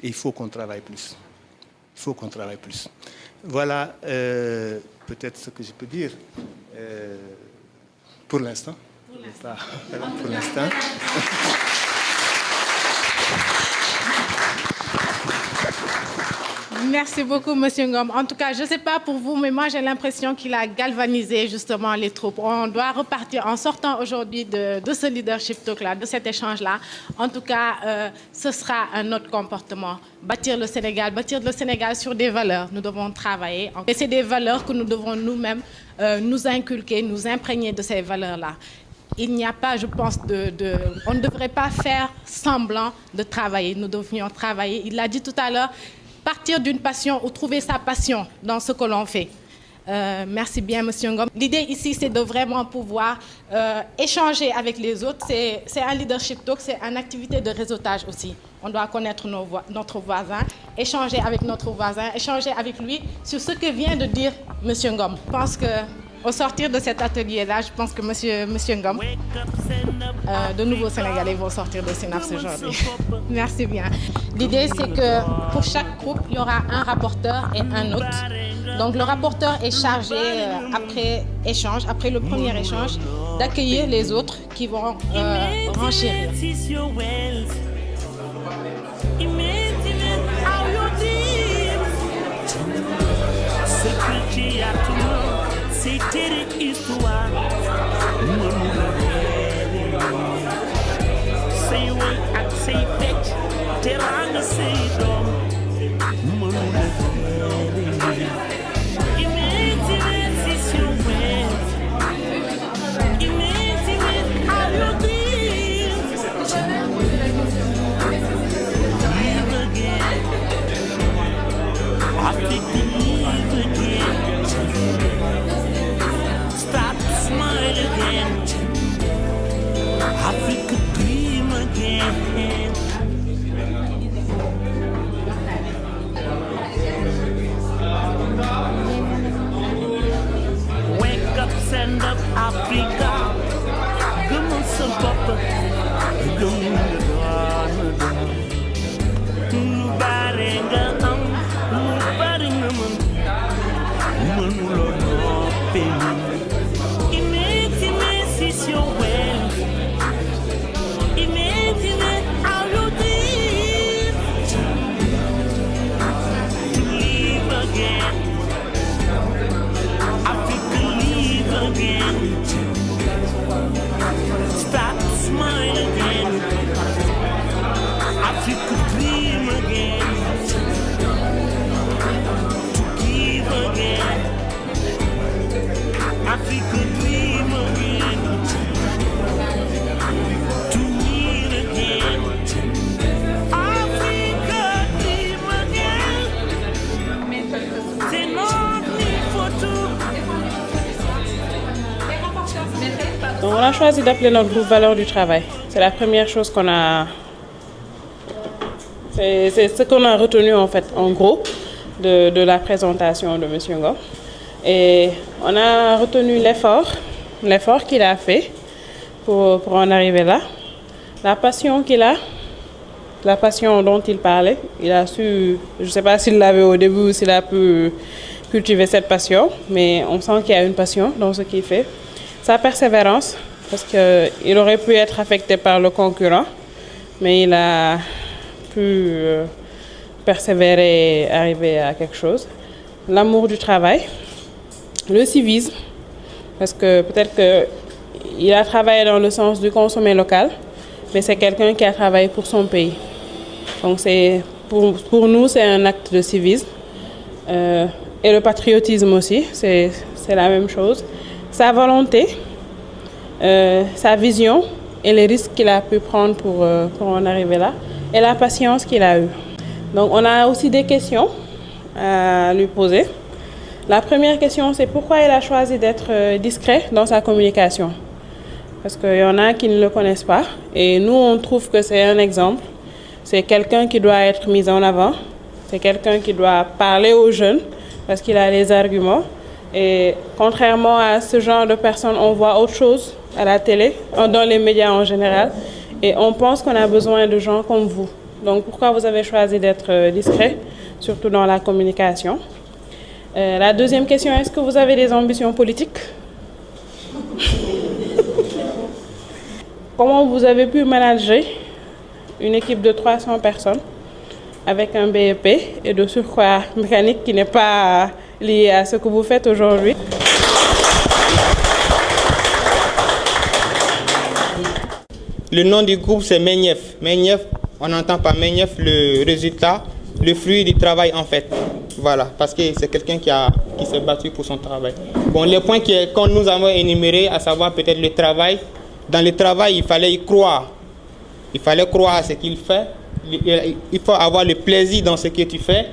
Et il faut qu'on travaille plus. Il faut qu'on travaille plus. Voilà peut-être ce que je peux dire pour l'instant. Pour l'instant. Merci beaucoup, Monsieur Ngom. En tout cas, je ne sais pas pour vous, mais moi, j'ai l'impression qu'il a galvanisé justement les troupes. On doit repartir en sortant aujourd'hui de ce leadership talk-là, de cet échange-là. En tout cas, ce sera un autre comportement. Bâtir le Sénégal sur des valeurs. Nous devons travailler. Et c'est des valeurs que nous devons nous-mêmes nous inculquer, nous imprégner de ces valeurs-là. Il n'y a pas, je pense, on ne devrait pas faire semblant de travailler. Nous devrions travailler. Il l'a dit tout à l'heure, partir d'une passion ou trouver sa passion dans ce que l'on fait. Merci bien, Monsieur Ngom. L'idée ici, c'est de vraiment pouvoir échanger avec les autres. C'est un leadership talk, c'est une activité de réseautage aussi. On doit connaître notre voisin, échanger avec notre voisin, échanger avec lui sur ce que vient de dire Monsieur Ngom. Je pense qu'au sortir de cet atelier-là, je pense que Monsieur Ngom, de nouveaux Sénégalais vont sortir de Synapse aujourd'hui. Merci bien. L'idée, c'est que pour chaque groupe, il y aura un rapporteur et un hôte. Donc, le rapporteur est chargé, après le premier échange, d'accueillir les autres qui vont renchérir. Stand up, Africa. Come on, some papa. Stop, smile again. Africa dream again. To give again. Africa dream again. To meet again. Africa dream again. C'est not need for two. Donc on a choisi d'appeler notre groupe Valeurs du travail. C'est la première chose qu'on a... C'est ce qu'on a retenu en fait, en gros, de la présentation de M. Ngom. Et on a retenu l'effort qu'il a fait pour en arriver là. La passion qu'il a, la passion dont il parlait, il a su, je ne sais pas s'il l'avait au début ou s'il a pu cultiver cette passion, mais on sent qu'il y a une passion dans ce qu'il fait. Sa persévérance, parce qu'il aurait pu être affecté par le concurrent, mais il a pu persévérer et arriver à quelque chose. L'amour du travail, le civisme, parce que peut-être qu'il a travaillé dans le sens du consommer local, mais c'est quelqu'un qui a travaillé pour son pays. Donc pour nous, c'est un acte de civisme. Et le patriotisme aussi, c'est la même chose. Sa volonté, sa vision et les risques qu'il a pu prendre pour en arriver là, et la patience qu'il a eue. Donc on a aussi des questions à lui poser. La première question, c'est pourquoi il a choisi d'être discret dans sa communication. Parce qu'il y en a qui ne le connaissent pas, et nous on trouve que c'est un exemple. C'est quelqu'un qui doit être mis en avant, c'est quelqu'un qui doit parler aux jeunes, parce qu'il a les arguments. Et contrairement à ce genre de personnes, on voit autre chose à la télé, dans les médias en général. Et on pense qu'on a besoin de gens comme vous. Donc pourquoi vous avez choisi d'être discret, surtout dans la communication? La deuxième question, est-ce que vous avez des ambitions politiques? Comment vous avez pu manager une équipe de 300 personnes avec un BEP et de surcroît mécanique qui n'est pas lié à ce que vous faites aujourd'hui. Le nom du groupe, c'est MENIEF. MENIEF, on entend par MENIEF le résultat, le fruit du travail en fait. Voilà, parce que c'est quelqu'un qui s'est battu pour son travail. Bon, les points qu'on nous avons énumérés, à savoir peut-être le travail. Dans le travail, il fallait y croire. Il fallait croire à ce qu'il fait. Il faut avoir le plaisir dans ce que tu fais,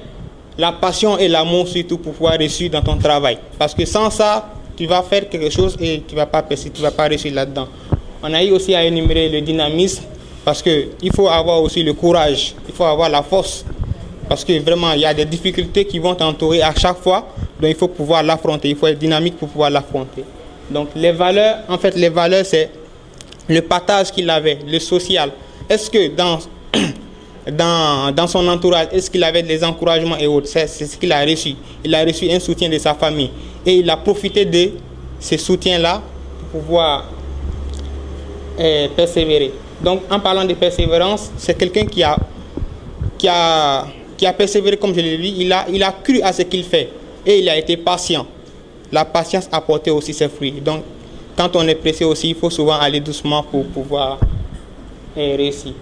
la passion et l'amour surtout pour pouvoir réussir dans ton travail. Parce que sans ça, tu vas faire quelque chose et tu ne vas pas réussir là-dedans. On a eu aussi à énumérer le dynamisme parce qu'il faut avoir aussi le courage, il faut avoir la force. Parce que vraiment, il y a des difficultés qui vont t'entourer à chaque fois, donc il faut pouvoir l'affronter, il faut être dynamique pour pouvoir l'affronter. Donc les valeurs, en fait, les valeurs, c'est le partage qu'il avait, le social. Est-ce que dans son entourage, est-ce qu'il avait des encouragements et autres? C'est ce qu'il a reçu. Il a reçu un soutien de sa famille et il a profité de ce soutien-là pour pouvoir persévérer. Donc, en parlant de persévérance, c'est quelqu'un qui a persévéré, comme je l'ai dit. Il a cru à ce qu'il fait et il a été patient. La patience a porté aussi ses fruits. Donc, quand on est pressé aussi, il faut souvent aller doucement pour pouvoir réussir.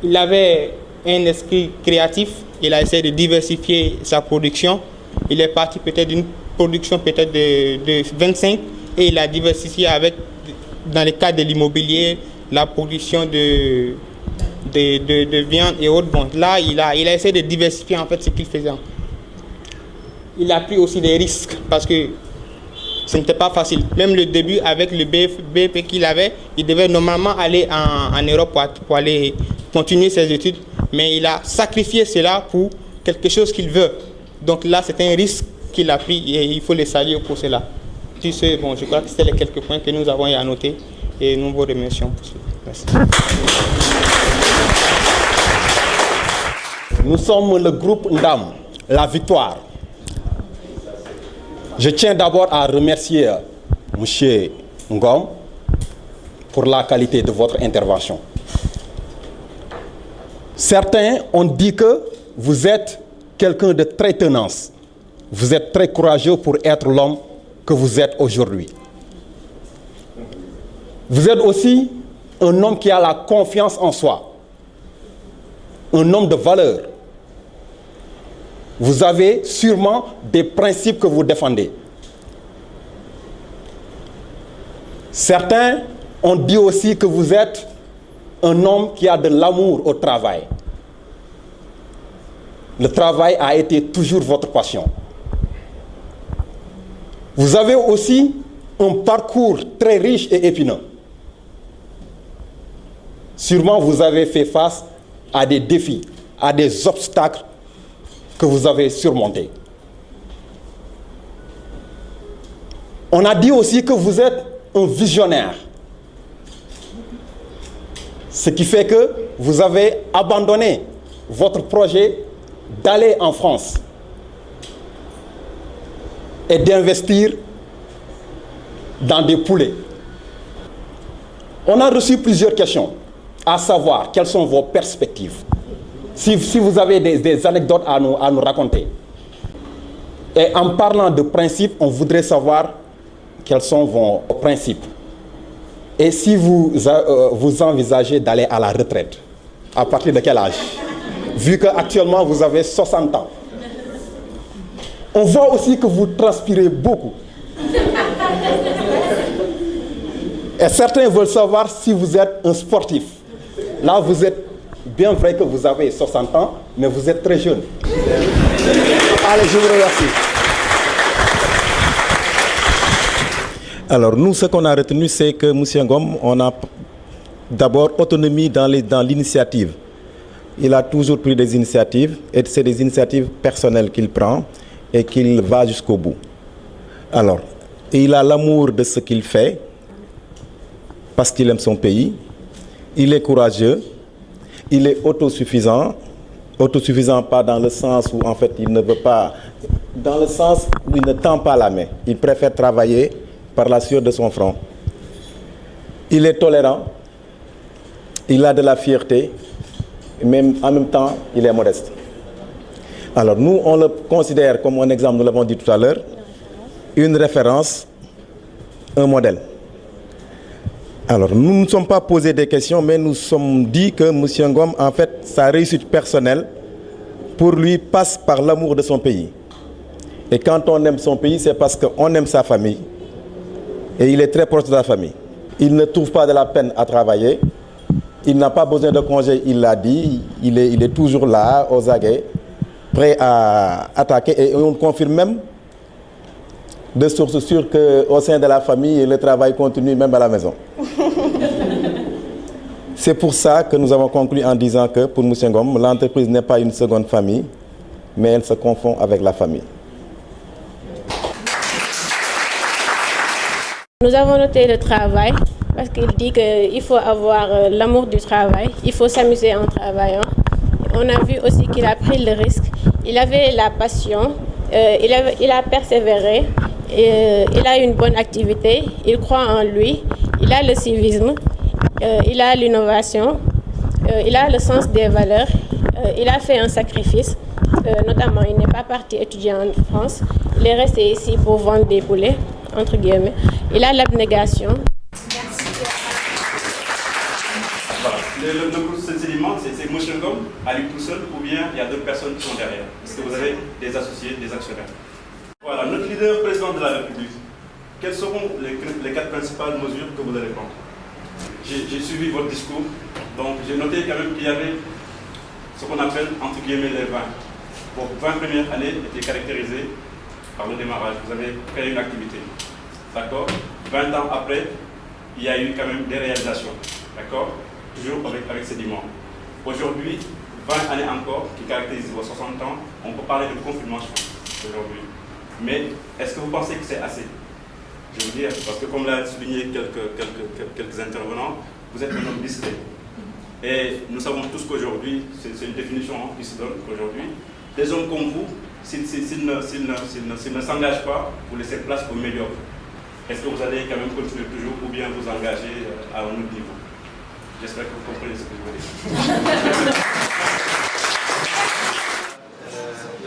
Il avait un esprit créatif. Il a essayé de diversifier sa production. Il est parti peut-être d'une production peut-être de 25 et il a diversifié avec, dans le cadre de l'immobilier, la production de viande et autres. Bon, là, il a essayé de diversifier en fait ce qu'il faisait. Il a pris aussi des risques parce que ce n'était pas facile. Même le début avec le BEP qu'il avait, il devait normalement aller en Europe pour aller continuer ses études. Mais il a sacrifié cela pour quelque chose qu'il veut. Donc là, c'est un risque qu'il a pris et il faut le saluer pour cela. Bon, je crois que c'était les quelques points que nous avons à noter et nous vous remercions pour cela. Merci. Nous sommes le groupe Ndam, la victoire. Je tiens d'abord à remercier M. Ngom pour la qualité de votre intervention. Certains ont dit que vous êtes quelqu'un de très tenace. Vous êtes très courageux pour être l'homme que vous êtes aujourd'hui. Vous êtes aussi un homme qui a la confiance en soi, un homme de valeur. Vous avez sûrement des principes que vous défendez. Certains ont dit aussi que vous êtes un homme qui a de l'amour au travail. Le travail a été toujours votre passion. Vous avez aussi un parcours très riche et épineux. Sûrement, vous avez fait face à des défis, à des obstacles que vous avez surmontés. On a dit aussi que vous êtes un visionnaire. Ce qui fait que vous avez abandonné votre projet d'aller en France et d'investir dans des poulets. On a reçu plusieurs questions, à savoir quelles sont vos perspectives. Si vous avez des anecdotes à nous raconter. Et en parlant de principes, on voudrait savoir quels sont vos principes. Et si vous envisagez d'aller à la retraite, à partir de quel âge? Vu qu'actuellement vous avez 60 ans. On voit aussi que vous transpirez beaucoup. Et certains veulent savoir si vous êtes un sportif. Là, vous êtes bien vrai que vous avez 60 ans, mais vous êtes très jeune. Allez, je vous remercie. Alors, nous, ce qu'on a retenu, c'est que M. Ngom, on a d'abord autonomie dans l'initiative. Il a toujours pris des initiatives, et c'est des initiatives personnelles qu'il prend et qu'il va jusqu'au bout. Alors, il a l'amour de ce qu'il fait, parce qu'il aime son pays. Il est courageux, il est autosuffisant pas dans le sens où en fait il ne veut pas, dans le sens où il ne tend pas la main. Il préfère travailler par la sueur de son front. Il est tolérant, il a de la fierté, mais en même temps il est modeste. Alors nous, on le considère comme un exemple, nous l'avons dit tout à l'heure, une référence, un modèle. Alors nous ne nous sommes pas posé des questions, mais nous sommes dit que M. Ngom, en fait, sa réussite personnelle, pour lui, passe par l'amour de son pays. Et quand on aime son pays, c'est parce qu'on aime sa famille. Et il est très proche de sa famille. Il ne trouve pas de la peine à travailler. Il n'a pas besoin de congé, il l'a dit. Il est toujours là, aux aguets, prêt à attaquer. Et on confirme même de sources sûres qu'au sein de la famille, le travail continue même à la maison. C'est pour ça que nous avons conclu en disant que pour M. Ngom, l'entreprise n'est pas une seconde famille, mais elle se confond avec la famille. Nous avons noté le travail parce qu'il dit qu'il faut avoir l'amour du travail, il faut s'amuser en travaillant. On a vu aussi qu'il a pris le risque, il avait la passion, il a persévéré, il a une bonne activité, il croit en lui, il a le civisme, il a l'innovation, il a le sens des valeurs, il a fait un sacrifice, notamment il n'est pas parti étudier en France, il est resté ici pour vendre des poulets, entre guillemets. Il a l'abnégation. Voilà. Le groupe sédiment, c'est M. Ngom à lui tout seul ou bien il y a d'autres personnes qui sont derrière? Est-ce que vous avez des associés, des actionnaires? Voilà, notre leader président de la République, quelles seront les 4 principales mesures que vous allez prendre? J'ai suivi votre discours, donc j'ai noté quand même qu'il y avait ce qu'on appelle entre guillemets les 20. Vos 20 premières années étaient caractérisées par le démarrage. Vous avez créé une activité. D'accord? 20 ans après, il y a eu quand même des réalisations. D'accord? Toujours avec sédiment. Aujourd'hui, 20 années encore qui caractérisent vos 60 ans, on peut parler de confirmation aujourd'hui. Mais est-ce que vous pensez que c'est assez? Je veux dire, parce que comme l'a souligné quelques intervenants, vous êtes un homme discret. Et nous savons tous qu'aujourd'hui, c'est une définition qui se donne aujourd'hui, des hommes comme vous, s'ils ne s'engagent pas, vous laissez place aux médiocres. Est-ce que vous allez quand même continuer toujours ou bien vous engager à un autre niveau? J'espère que vous comprenez ce que je veux dire.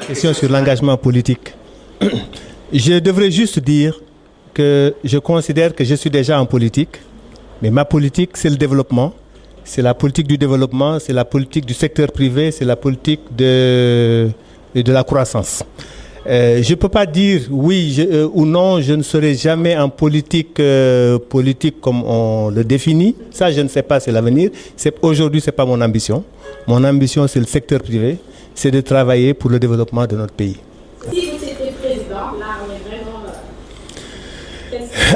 Question sur l'engagement politique. Je devrais juste dire que je considère que je suis déjà en politique, mais ma politique, c'est le développement. C'est la politique du développement, c'est la politique du secteur privé, c'est la politique de la croissance. Je ne peux pas dire oui ou non, je ne serai jamais en politique, politique comme on le définit. Ça, je ne sais pas, c'est l'avenir. Aujourd'hui, ce n'est pas mon ambition. Mon ambition, c'est le secteur privé, c'est de travailler pour le développement de notre pays. Si vous étiez président, là, on est vraiment...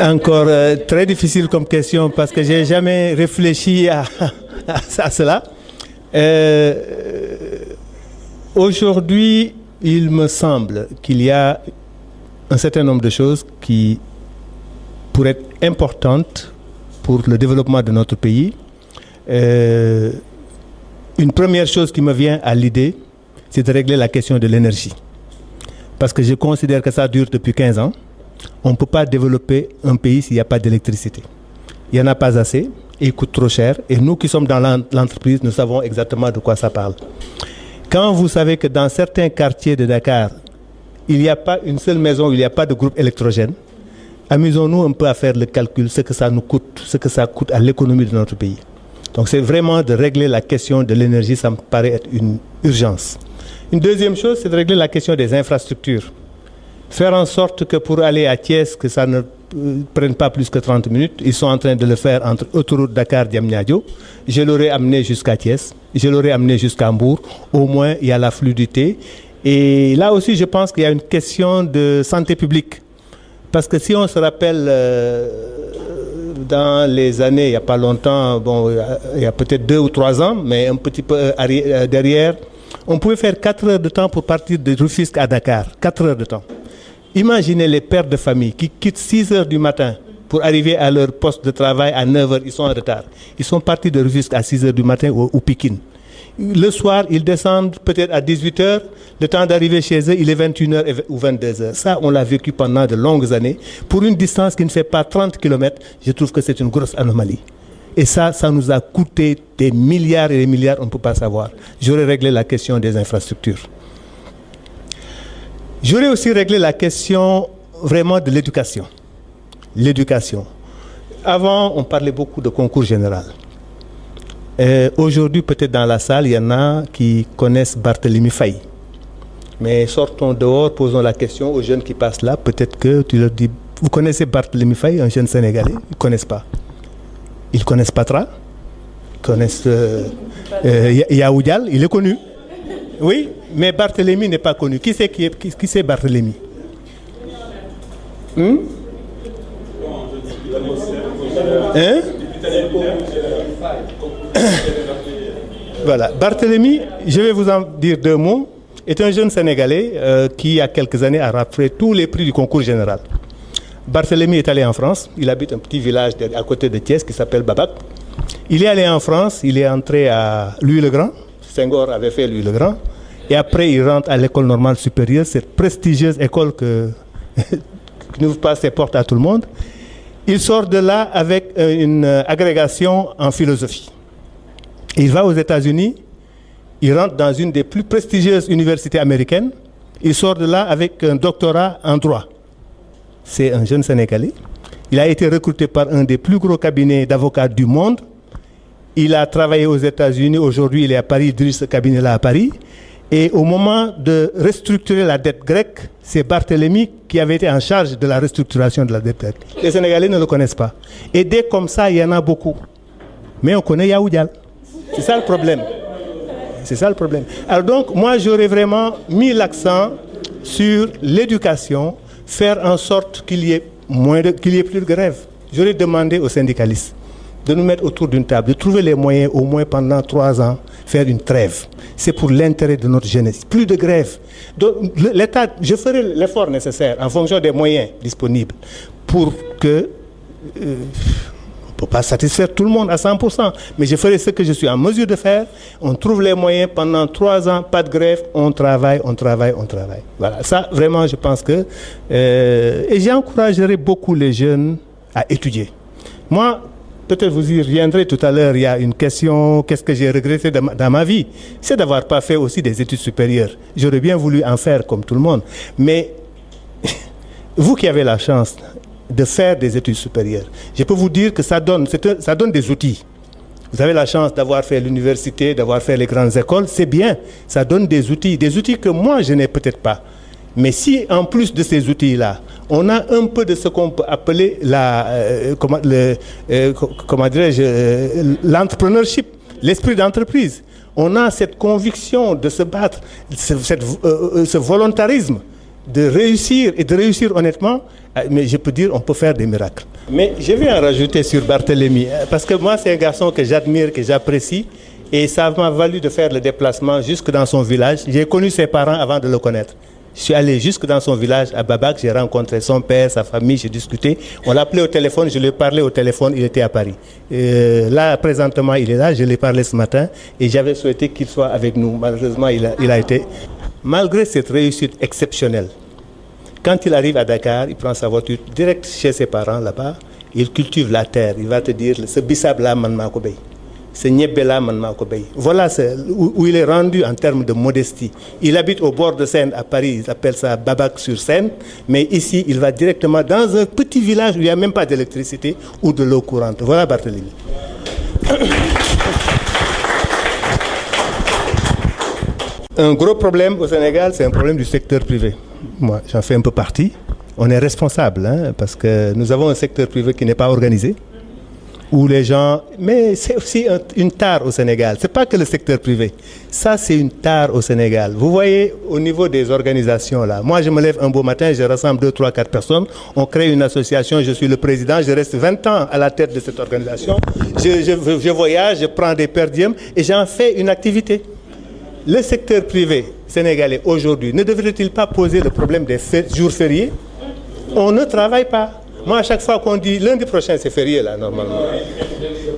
Encore très difficile comme question parce que je n'ai jamais réfléchi à cela. Aujourd'hui, il me semble qu'il y a un certain nombre de choses qui pourraient être importantes pour le développement de notre pays. Une première chose qui me vient à l'idée, c'est de régler la question de l'énergie. Parce que je considère que ça dure depuis 15 ans. On ne peut pas développer un pays s'il n'y a pas d'électricité. Il n'y en a pas assez, et il coûte trop cher. Et nous qui sommes dans l'entreprise, nous savons exactement de quoi ça parle. Quand vous savez que dans certains quartiers de Dakar, il n'y a pas une seule maison où il n'y a pas de groupe électrogène, amusons-nous un peu à faire le calcul, ce que ça nous coûte, ce que ça coûte à l'économie de notre pays. Donc c'est vraiment de régler la question de l'énergie, ça me paraît être une urgence. Une deuxième chose, c'est de régler la question des infrastructures. Faire en sorte que pour aller à Thiès, que ça ne prenne pas plus que 30 minutes. Ils sont en train de le faire entre autoroute Dakar-Diamniadio. Je l'aurais amené jusqu'à Thiès. Je l'aurais amené jusqu'à Hambourg. Au moins, il y a la fluidité. Et là aussi, je pense qu'il y a une question de santé publique. Parce que si on se rappelle, dans les années, il n'y a pas longtemps, bon, il y a peut-être 2 ou 3 ans, mais un petit peu derrière, on pouvait faire 4 heures de temps pour partir de Rufisque à Dakar. 4 heures de temps. Imaginez les pères de famille qui quittent 6 heures du matin pour arriver à leur poste de travail à 9 heures. Ils sont en retard. Ils sont partis de Rufisque à 6 heures du matin ou Pikine. Le soir, ils descendent peut-être à 18 heures. Le temps d'arriver chez eux, il est 21 heures ou 22 heures. Ça, on l'a vécu pendant de longues années. Pour une distance qui ne fait pas 30 km, je trouve que c'est une grosse anomalie. Et ça nous a coûté des milliards et des milliards, on ne peut pas savoir. J'aurais réglé la question des infrastructures. J'aurais aussi réglé la question vraiment de l'éducation. L'éducation. Avant, on parlait beaucoup de concours général. Aujourd'hui, peut-être dans la salle, il y en a qui connaissent Barthélemy Faye. Mais sortons dehors, posons la question aux jeunes qui passent là. Peut-être que tu leur dis, vous connaissez Barthélemy Faye, un jeune Sénégalais? Ils ne connaissent pas. Ils connaissent Patra. Ils connaissent Yahou Dial, il est connu. Oui, mais Barthélemy n'est pas connu. Qui c'est Barthélemy? Hein? Voilà. Barthélemy, je vais vous en dire 2 mots, est un jeune Sénégalais qui, il y a quelques années, a raflé tous les prix du concours général. Barthélemy est allé en France. Il habite un petit village à côté de Thiès qui s'appelle Babac. Il est allé en France, il est entré à Louis-le-Grand. Senghor avait fait Louis-le-Grand. Et après, il rentre à l'école normale supérieure, cette prestigieuse école qui n'ouvre pas ses portes à tout le monde. Il sort de là avec une agrégation en philosophie. Il va aux États-Unis, il rentre dans une des plus prestigieuses universités américaines. Il sort de là avec un doctorat en droit. C'est un jeune Sénégalais. Il a été recruté par un des plus gros cabinets d'avocats du monde. Il a travaillé aux États-Unis. Aujourd'hui, il est à Paris, il dirige ce cabinet-là à Paris. Et au moment de restructurer la dette grecque, c'est Barthélemy qui avait été en charge de la restructuration de la dette grecque. Les Sénégalais ne le connaissent pas. Et dès comme ça, il y en a beaucoup. Mais on connaît Yahou Dial. C'est ça le problème. C'est ça le problème. Alors donc, moi, j'aurais vraiment mis l'accent sur l'éducation, faire en sorte qu'il y ait plus de grève. J'aurais demandé aux syndicalistes de nous mettre autour d'une table, de trouver les moyens au moins pendant 3 ans, faire une trêve. C'est pour l'intérêt de notre jeunesse. Plus de grève. Donc, l'État, je ferai l'effort nécessaire en fonction des moyens disponibles pour que... on ne peut pas satisfaire tout le monde à 100%, mais je ferai ce que je suis en mesure de faire. On trouve les moyens pendant 3 ans, pas de grève, on travaille. Voilà, ça vraiment je pense que... et j'encouragerai beaucoup les jeunes à étudier. Moi, peut-être vous y reviendrez tout à l'heure, il y a une question, qu'est-ce que j'ai regretté dans ma vie? C'est d'avoir pas fait aussi des études supérieures. J'aurais bien voulu en faire comme tout le monde. Mais vous qui avez la chance de faire des études supérieures, je peux vous dire que ça donne des outils. Vous avez la chance d'avoir fait l'université, d'avoir fait les grandes écoles, c'est bien. Ça donne des outils que moi je n'ai peut-être pas. Mais si en plus de ces outils-là, on a un peu de ce qu'on peut appeler l'entrepreneurship, l'esprit d'entreprise, on a cette conviction de se battre, ce volontarisme de réussir et de réussir honnêtement, mais je peux dire on peut faire des miracles. Mais je vais en rajouter sur Barthélemy, parce que moi c'est un garçon que j'admire, que j'apprécie, et ça m'a valu de faire le déplacement jusque dans son village. J'ai connu ses parents avant de le connaître. Je suis allé jusque dans son village, à Babac, j'ai rencontré son père, sa famille, j'ai discuté. On l'appelait au téléphone, je lui ai parlé au téléphone, il était à Paris. Là, présentement, il est là, je lui ai parlé ce matin et j'avais souhaité qu'il soit avec nous. Malheureusement, il a été... Malgré cette réussite exceptionnelle, quand il arrive à Dakar, il prend sa voiture direct chez ses parents là-bas, il cultive la terre, il va te dire, ce bissab-là, man m'a ko bay. Ce niébé-là, man m'a ko bay. Voilà où il est rendu en termes de modestie. Il habite au bord de Seine à Paris, il appelle ça Babac-sur-Seine, mais ici, il va directement dans un petit village où il n'y a même pas d'électricité ou de l'eau courante. Voilà Barthélemy. Un gros problème au Sénégal, c'est un problème du secteur privé. Moi, j'en fais un peu partie. On est responsable, parce que nous avons un secteur privé qui n'est pas organisé, où les gens... Mais c'est aussi une tare au Sénégal. Ce n'est pas que le secteur privé. Ça, c'est une tare au Sénégal. Vous voyez, au niveau des organisations, là, moi, je me lève un beau matin, je rassemble 2, 3, 4 personnes, on crée une association, je suis le président, je reste 20 ans à la tête de cette organisation. Je voyage, je prends des per diem et j'en fais une activité. Le secteur privé sénégalais aujourd'hui ne devrait-il pas poser le problème des jours fériés? On ne travaille pas. Moi, à chaque fois qu'on dit lundi prochain, c'est férié là, normalement.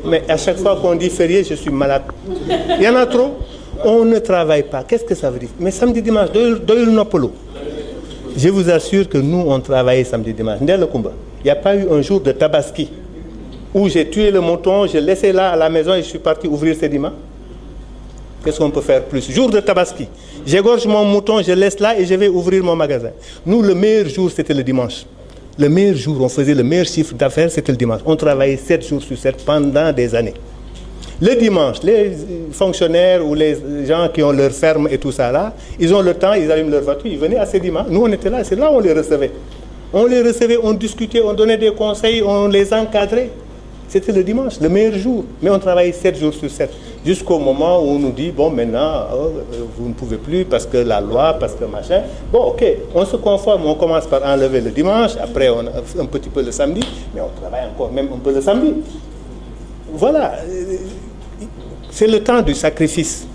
Mais à chaque fois qu'on dit férié, je suis malade. Il y en a trop. On ne travaille pas. Qu'est-ce que ça veut dire? Mais samedi, dimanche, doyul nopolo. Je vous assure que nous, on travaillait samedi, dimanche. Il n'y a pas eu un jour de tabaski où j'ai tué le mouton, j'ai laissé là à la maison et je suis parti ouvrir Sedima. Qu'est-ce qu'on peut faire plus? Jour de Tabaski, j'égorge mon mouton, je laisse là et je vais ouvrir mon magasin. Nous, le meilleur jour, c'était le dimanche. Le meilleur jour, on faisait le meilleur chiffre d'affaires, c'était le dimanche. On travaillait 7 jours sur 7 pendant des années. Le dimanche, les fonctionnaires ou les gens qui ont leur ferme et tout ça là, ils ont le temps, ils allument leur voiture, ils venaient à ces dimanches. Nous, on était là, c'est là où on les recevait. On les recevait, on discutait, on donnait des conseils, on les encadrait. C'était le dimanche, le meilleur jour. Mais on travaillait 7 jours sur 7. Jusqu'au moment où on nous dit, bon, maintenant, vous ne pouvez plus parce que la loi, parce que machin. Bon, ok, on se conforme, on commence par enlever le dimanche, après on un petit peu le samedi, mais on travaille encore même un peu le samedi. Voilà, c'est le temps du sacrifice.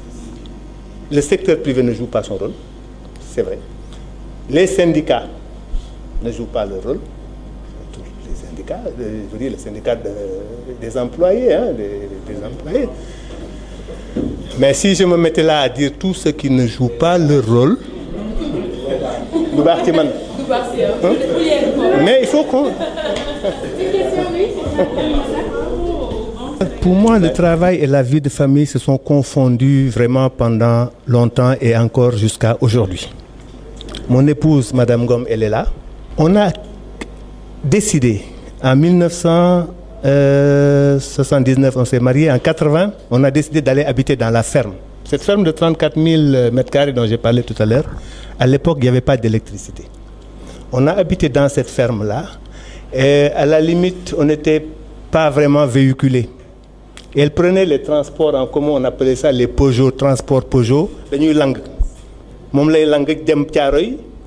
Le secteur privé ne joue pas son rôle, c'est vrai. Les syndicats ne jouent pas leur rôle. Les syndicats, je veux dire les syndicats des employés, hein, des employés. Mais si je me mettais là à dire tous ceux qui ne jouent pas leur rôle, mais il faut qu'on... Pour moi, le travail et la vie de famille se sont confondus vraiment pendant longtemps et encore jusqu'à aujourd'hui. Mon épouse, Madame Ngom, elle est là. On a décidé en 1979, on s'est mariés. En 80, on a décidé d'aller habiter dans la ferme. Cette ferme de 34 000 mètres carrés dont j'ai parlé tout à l'heure, à l'époque, il n'y avait pas d'électricité. On a habité dans cette ferme-là. Et à la limite, on n'était pas vraiment véhiculé. Et elle prenait les transports en commun, on appelait ça les Peugeot, transport Peugeot.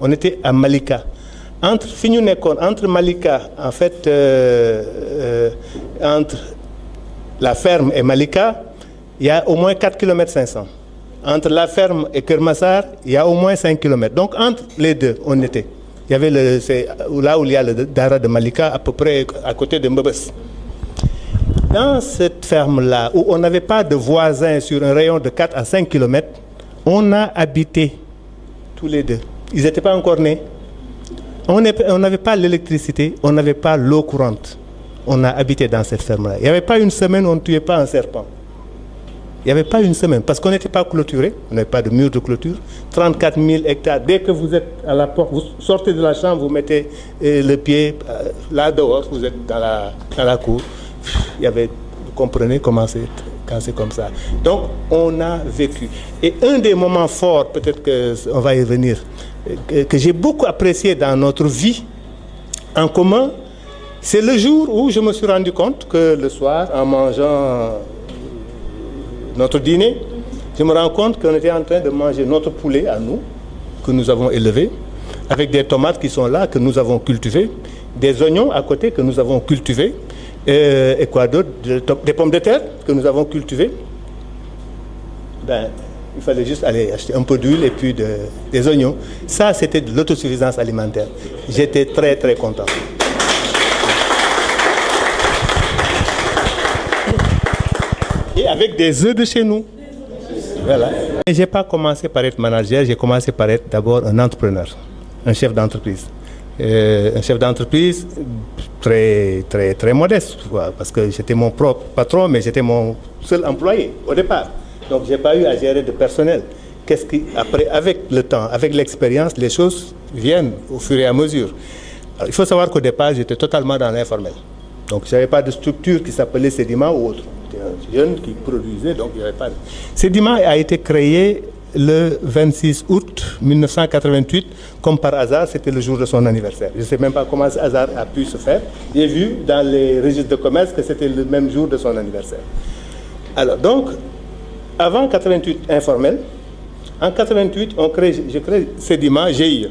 On était à Malika. Entre Malika, en fait, entre la ferme et Malika, il y a au moins 4 km 500. Entre la ferme et Kermassar, il y a au moins 5 km. Donc entre les deux, on était. Il y avait là où il y a le Dara de Malika, à peu près à côté de Mbebes. Dans cette ferme-là, où on n'avait pas de voisins sur un rayon de 4 à 5 km, on a habité tous les deux. Ils n'étaient pas encore nés. On n'avait pas l'électricité, on n'avait pas l'eau courante. On a habité dans cette ferme-là. Il n'y avait pas une semaine où on ne tuait pas un serpent. Il n'y avait pas une semaine, parce qu'on n'était pas clôturé, on n'avait pas de mur de clôture. 34 000 hectares. Dès que vous êtes à la porte, vous sortez de la chambre, vous mettez le pied là dehors, vous êtes dans la cour. Il y avait, vous comprenez comment c'est quand c'est comme ça. Donc, on a vécu. Et un des moments forts, peut-être qu'on va y revenir, que j'ai beaucoup apprécié dans notre vie en commun, c'est le jour où je me suis rendu compte que le soir, en mangeant notre dîner, je me rends compte qu'on était en train de manger notre poulet à nous, que nous avons élevé, avec des tomates qui sont là, que nous avons cultivées, des oignons à côté que nous avons cultivés, et quoi d'autre, des pommes de terre que nous avons cultivées. Ben, il fallait juste aller acheter un peu d'huile et puis des oignons. Ça, c'était de l'autosuffisance alimentaire. J'étais très, très content. Et avec des œufs de chez nous. Voilà. Et je n'ai pas commencé par être manager, j'ai commencé par être d'abord un entrepreneur, un chef d'entreprise. Un chef d'entreprise très, très, très modeste, parce que j'étais mon propre patron, mais j'étais mon seul employé au départ. Donc, je n'ai pas eu à gérer de personnel. Après, avec le temps, avec l'expérience, les choses viennent au fur et à mesure. Alors, il faut savoir qu'au départ, j'étais totalement dans l'informel. Donc, je n'avais pas de structure qui s'appelait Sedima ou autre. J'étais un jeune qui produisait, donc il n'y avait pas de... Sedima a été créé le 26 août 1988, comme par hasard, c'était le jour de son anniversaire. Je ne sais même pas comment ce hasard a pu se faire. J'ai vu dans les registres de commerce que c'était le même jour de son anniversaire. Alors, donc, avant 88 informel, en 88, je crée Sedima GIE.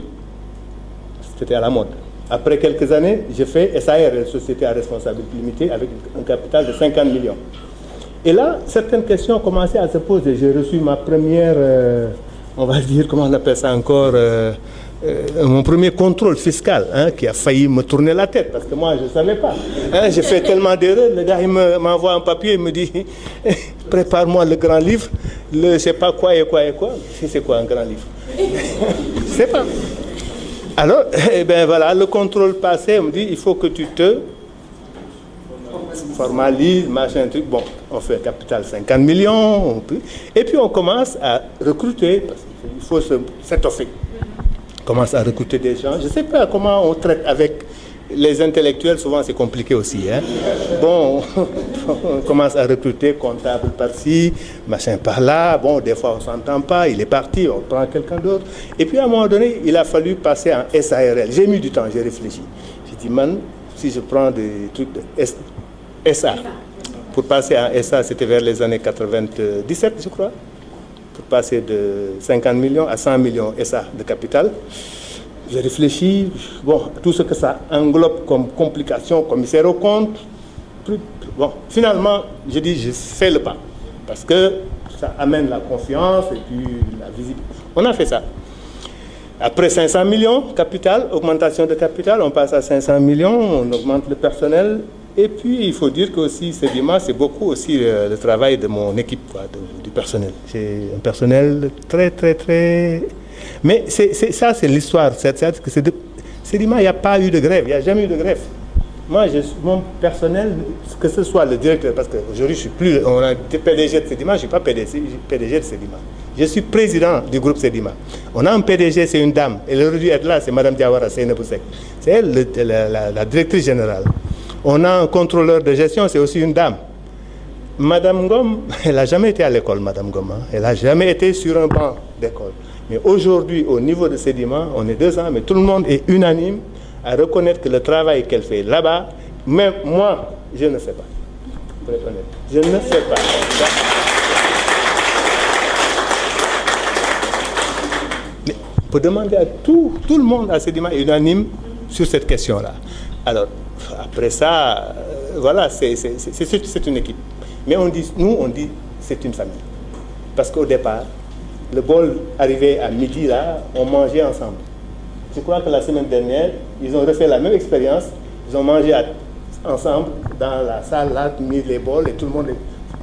C'était à la mode. Après quelques années, j'ai fait SARL, Société à responsabilité limitée, avec un capital de 50 millions. Et là, certaines questions ont commencé à se poser. J'ai reçu ma première, on va dire, comment on appelle ça encore, mon premier contrôle fiscal, hein, qui a failli me tourner la tête, parce que moi, je ne savais pas. Hein, j'ai fait tellement d'erreurs, le gars, il m'envoie un papier, il me dit, prépare-moi le grand livre, le je ne sais pas quoi et quoi et quoi. C'est quoi un grand livre? Je ne sais pas. Alors, eh ben voilà, le contrôle passé, on me dit, il faut que tu te formalise, machin, truc. Bon, on fait un capital 50 millions. Et puis on commence à recruter, parce qu'il faut s'étoffer. On commence à recruter des gens. Je ne sais pas comment on traite avec les intellectuels, souvent c'est compliqué aussi. Hein. Bon, on commence à recruter comptable par-ci, machin par-là. Bon, des fois on ne s'entend pas, il est parti, on prend quelqu'un d'autre. Et puis à un moment donné, il a fallu passer en SARL. J'ai mis du temps, j'ai réfléchi. J'ai dit, man, si je prends des trucs de SA, pour passer en SA, c'était vers les années 97, je crois, pour passer de 50 millions à 100 millions SA de capital. J'ai réfléchi, bon, tout ce que ça englobe comme complications, commissaire aux comptes. Bon, finalement, j'ai dit, je fais le pas. Parce que ça amène la confiance et puis la visibilité. On a fait ça. Après 500 millions, capital, augmentation de capital, on passe à 500 millions, on augmente le personnel. Et puis, il faut dire que aussi, Sedima, c'est beaucoup aussi le travail de mon équipe, quoi, du personnel. C'est un personnel très... Mais ça, c'est l'histoire. Sedima, il n'y a pas eu de grève, il n'y a jamais eu de grève. Moi, mon personnel, que ce soit le directeur, parce qu'aujourd'hui, je ne suis plus, on a été PDG de Sedima, je ne suis pas PDG de Sedima. Je suis président du groupe Sedima. On a un PDG, c'est une dame. Elle aurait dû être là, c'est Mme Diawara Seynaboussek. C'est elle, la directrice générale. On a un contrôleur de gestion, c'est aussi une dame. Madame Ngom, elle n'a jamais été à l'école, Madame Ngom. Hein. Elle n'a jamais été sur un banc d'école. Mais aujourd'hui, au niveau de Sedima, on est 2 ans, mais tout le monde est unanime à reconnaître que le travail qu'elle fait là-bas, même moi, je ne sais pas. Pour être honnête, je ne sais pas. Mais on peut demander à tout le monde à Sedima est unanime sur cette question-là. Alors, après ça, voilà, c'est une équipe. Mais nous, on dit c'est une famille. Parce qu'au départ, le bol arrivé à midi, là, on mangeait ensemble. Je crois que la semaine dernière, ils ont refait la même expérience. Ils ont mangé ensemble dans la salle, là, mis les bols et tout le monde.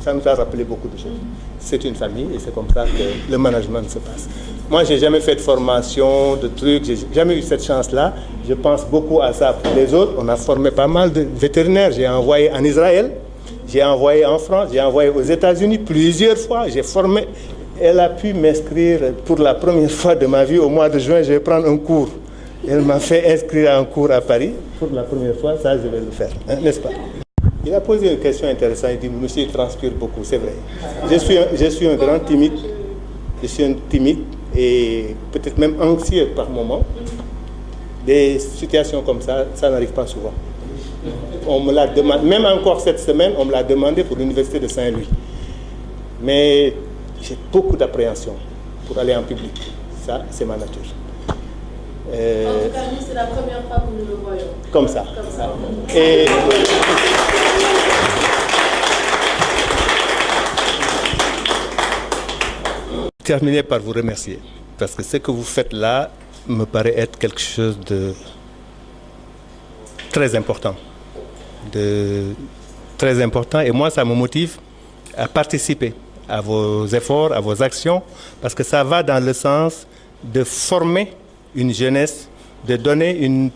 Ça nous a rappelé beaucoup de choses. C'est une famille et c'est comme ça que le management se passe. Moi, je n'ai jamais fait de formation, de trucs, je n'ai jamais eu cette chance-là. Je pense beaucoup à ça pour les autres. On a formé pas mal de vétérinaires. J'ai envoyé en Israël, j'ai envoyé en France, j'ai envoyé aux États-Unis plusieurs fois. J'ai formé. Elle a pu m'inscrire pour la première fois de ma vie. Au mois de juin, je vais prendre un cours. Elle m'a fait inscrire à un cours à Paris. Pour la première fois, ça, je vais le faire, hein, n'est-ce pas? Il a posé une question intéressante. Il dit, monsieur, il transpire beaucoup. C'est vrai. Je suis un grand timide. Je suis un timide et peut-être même anxieux par moment. Des situations comme ça n'arrive pas souvent. On me l'a demandé, même encore cette semaine, on me l'a demandé pour l'université de Saint-Louis. Mais j'ai beaucoup d'appréhension pour aller en public. Ça, c'est ma nature. En tout cas, nous, c'est la première fois que nous le voyons. Comme ça. Et terminer par vous remercier. Parce que ce que vous faites là me paraît être quelque chose de très important. Et moi, ça me motive à participer à vos efforts, à vos actions, parce que ça va dans le sens de former une jeunesse, de donner une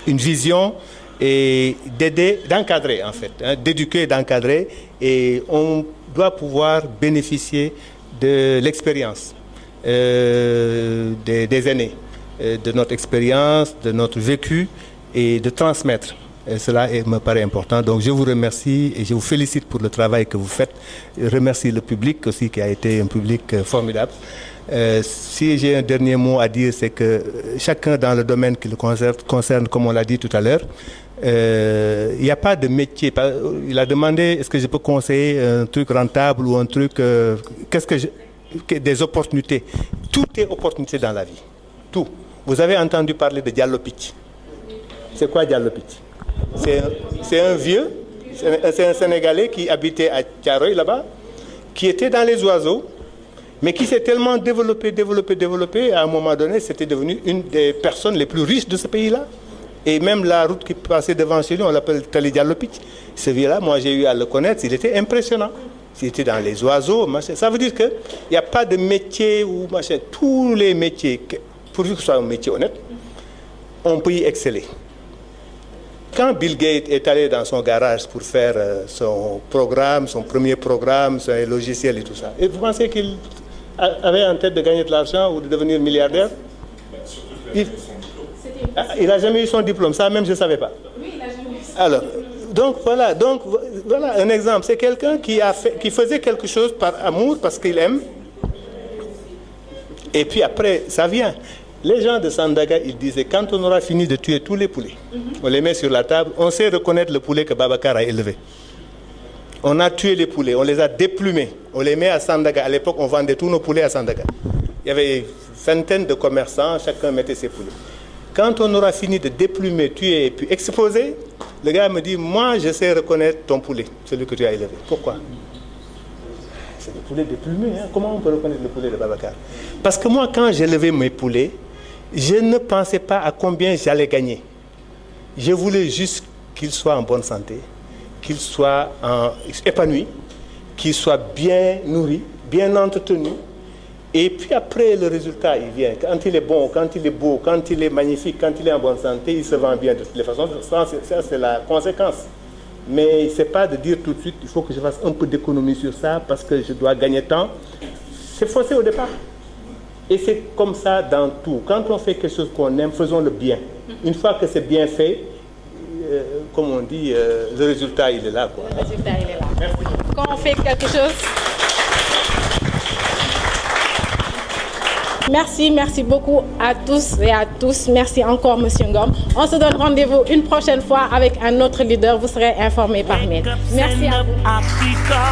vision et d'aider, d'encadrer en fait, hein, d'éduquer, d'encadrer, et on doit pouvoir bénéficier de l'expérience des aînés, de notre expérience, de notre vécu, et de transmettre. Et cela me paraît important. Donc je vous remercie et je vous félicite pour le travail que vous faites. Je remercie le public aussi qui a été un public formidable. Si j'ai un dernier mot à dire, c'est que chacun dans le domaine qui le concerne, comme on l'a dit tout à l'heure, il n'y a pas de métier. Il a demandé est-ce que je peux conseiller un truc rentable ou un truc... des opportunités. Tout est opportunité dans la vie. Tout. Vous avez entendu parler de Diallo Pitch. C'est quoi Diallo Pitch? C'est un vieux, c'est un Sénégalais qui habitait à Thiaroye là-bas, qui était dans les oiseaux, mais qui s'est tellement développé, à un moment donné, c'était devenu une des personnes les plus riches de ce pays-là. Et même la route qui passait devant chez lui, on l'appelle Tali Diallo Pitch. Ce vieux-là, moi j'ai eu à le connaître, il était impressionnant. Il était dans les oiseaux, machin. Ça veut dire qu'il n'y a pas de métier ou machin. Tous les métiers, pourvu que ce soit un métier honnête, on peut y exceller. Quand Bill Gates est allé dans son garage pour faire son premier programme, son logiciel et tout ça, et vous pensez qu'il avait en tête de gagner de l'argent ou de devenir milliardaire? Il n'a jamais eu son diplôme, ça même je ne savais pas. Oui, il n'a jamais eu. Alors, donc voilà un exemple. C'est quelqu'un qui faisait quelque chose par amour, parce qu'il aime. Et puis après, ça vient. Les gens de Sandaga, ils disaient, quand on aura fini de tuer tous les poulets, on les met sur la table, on sait reconnaître le poulet que Babacar a élevé. On a tué les poulets, on les a déplumés, on les met à Sandaga. À l'époque, on vendait tous nos poulets à Sandaga. Il y avait centaines de commerçants, chacun mettait ses poulets. Quand on aura fini de déplumer, tuer et puis exposer, le gars me dit, moi je sais reconnaître ton poulet, celui que tu as élevé. Pourquoi? C'est le poulet déplumé, hein? Comment on peut reconnaître le poulet de Babacar? Parce que moi, quand j'élevais mes poulets, je ne pensais pas à combien j'allais gagner. Je voulais juste qu'ils soient en bonne santé, qu'ils soient épanouis, qu'ils soient bien nourris, bien entretenus. Et puis après, le résultat, il vient. Quand il est bon, quand il est beau, quand il est magnifique, quand il est en bonne santé, il se vend bien de toutes les façons. Ça, c'est la conséquence. Mais ce n'est pas de dire tout de suite, il faut que je fasse un peu d'économie sur ça parce que je dois gagner tant. C'est faussé au départ. Et c'est comme ça dans tout. Quand on fait quelque chose qu'on aime, faisons-le bien. Une fois que c'est bien fait, comme on dit, le résultat, il est là, quoi. Le résultat, il est là. Merci. Quand on fait quelque chose... Merci beaucoup à tous et à tous. Merci encore, Monsieur Ngom. On se donne rendez-vous une prochaine fois avec un autre leader. Vous serez informés par mail. Merci à vous. Africa.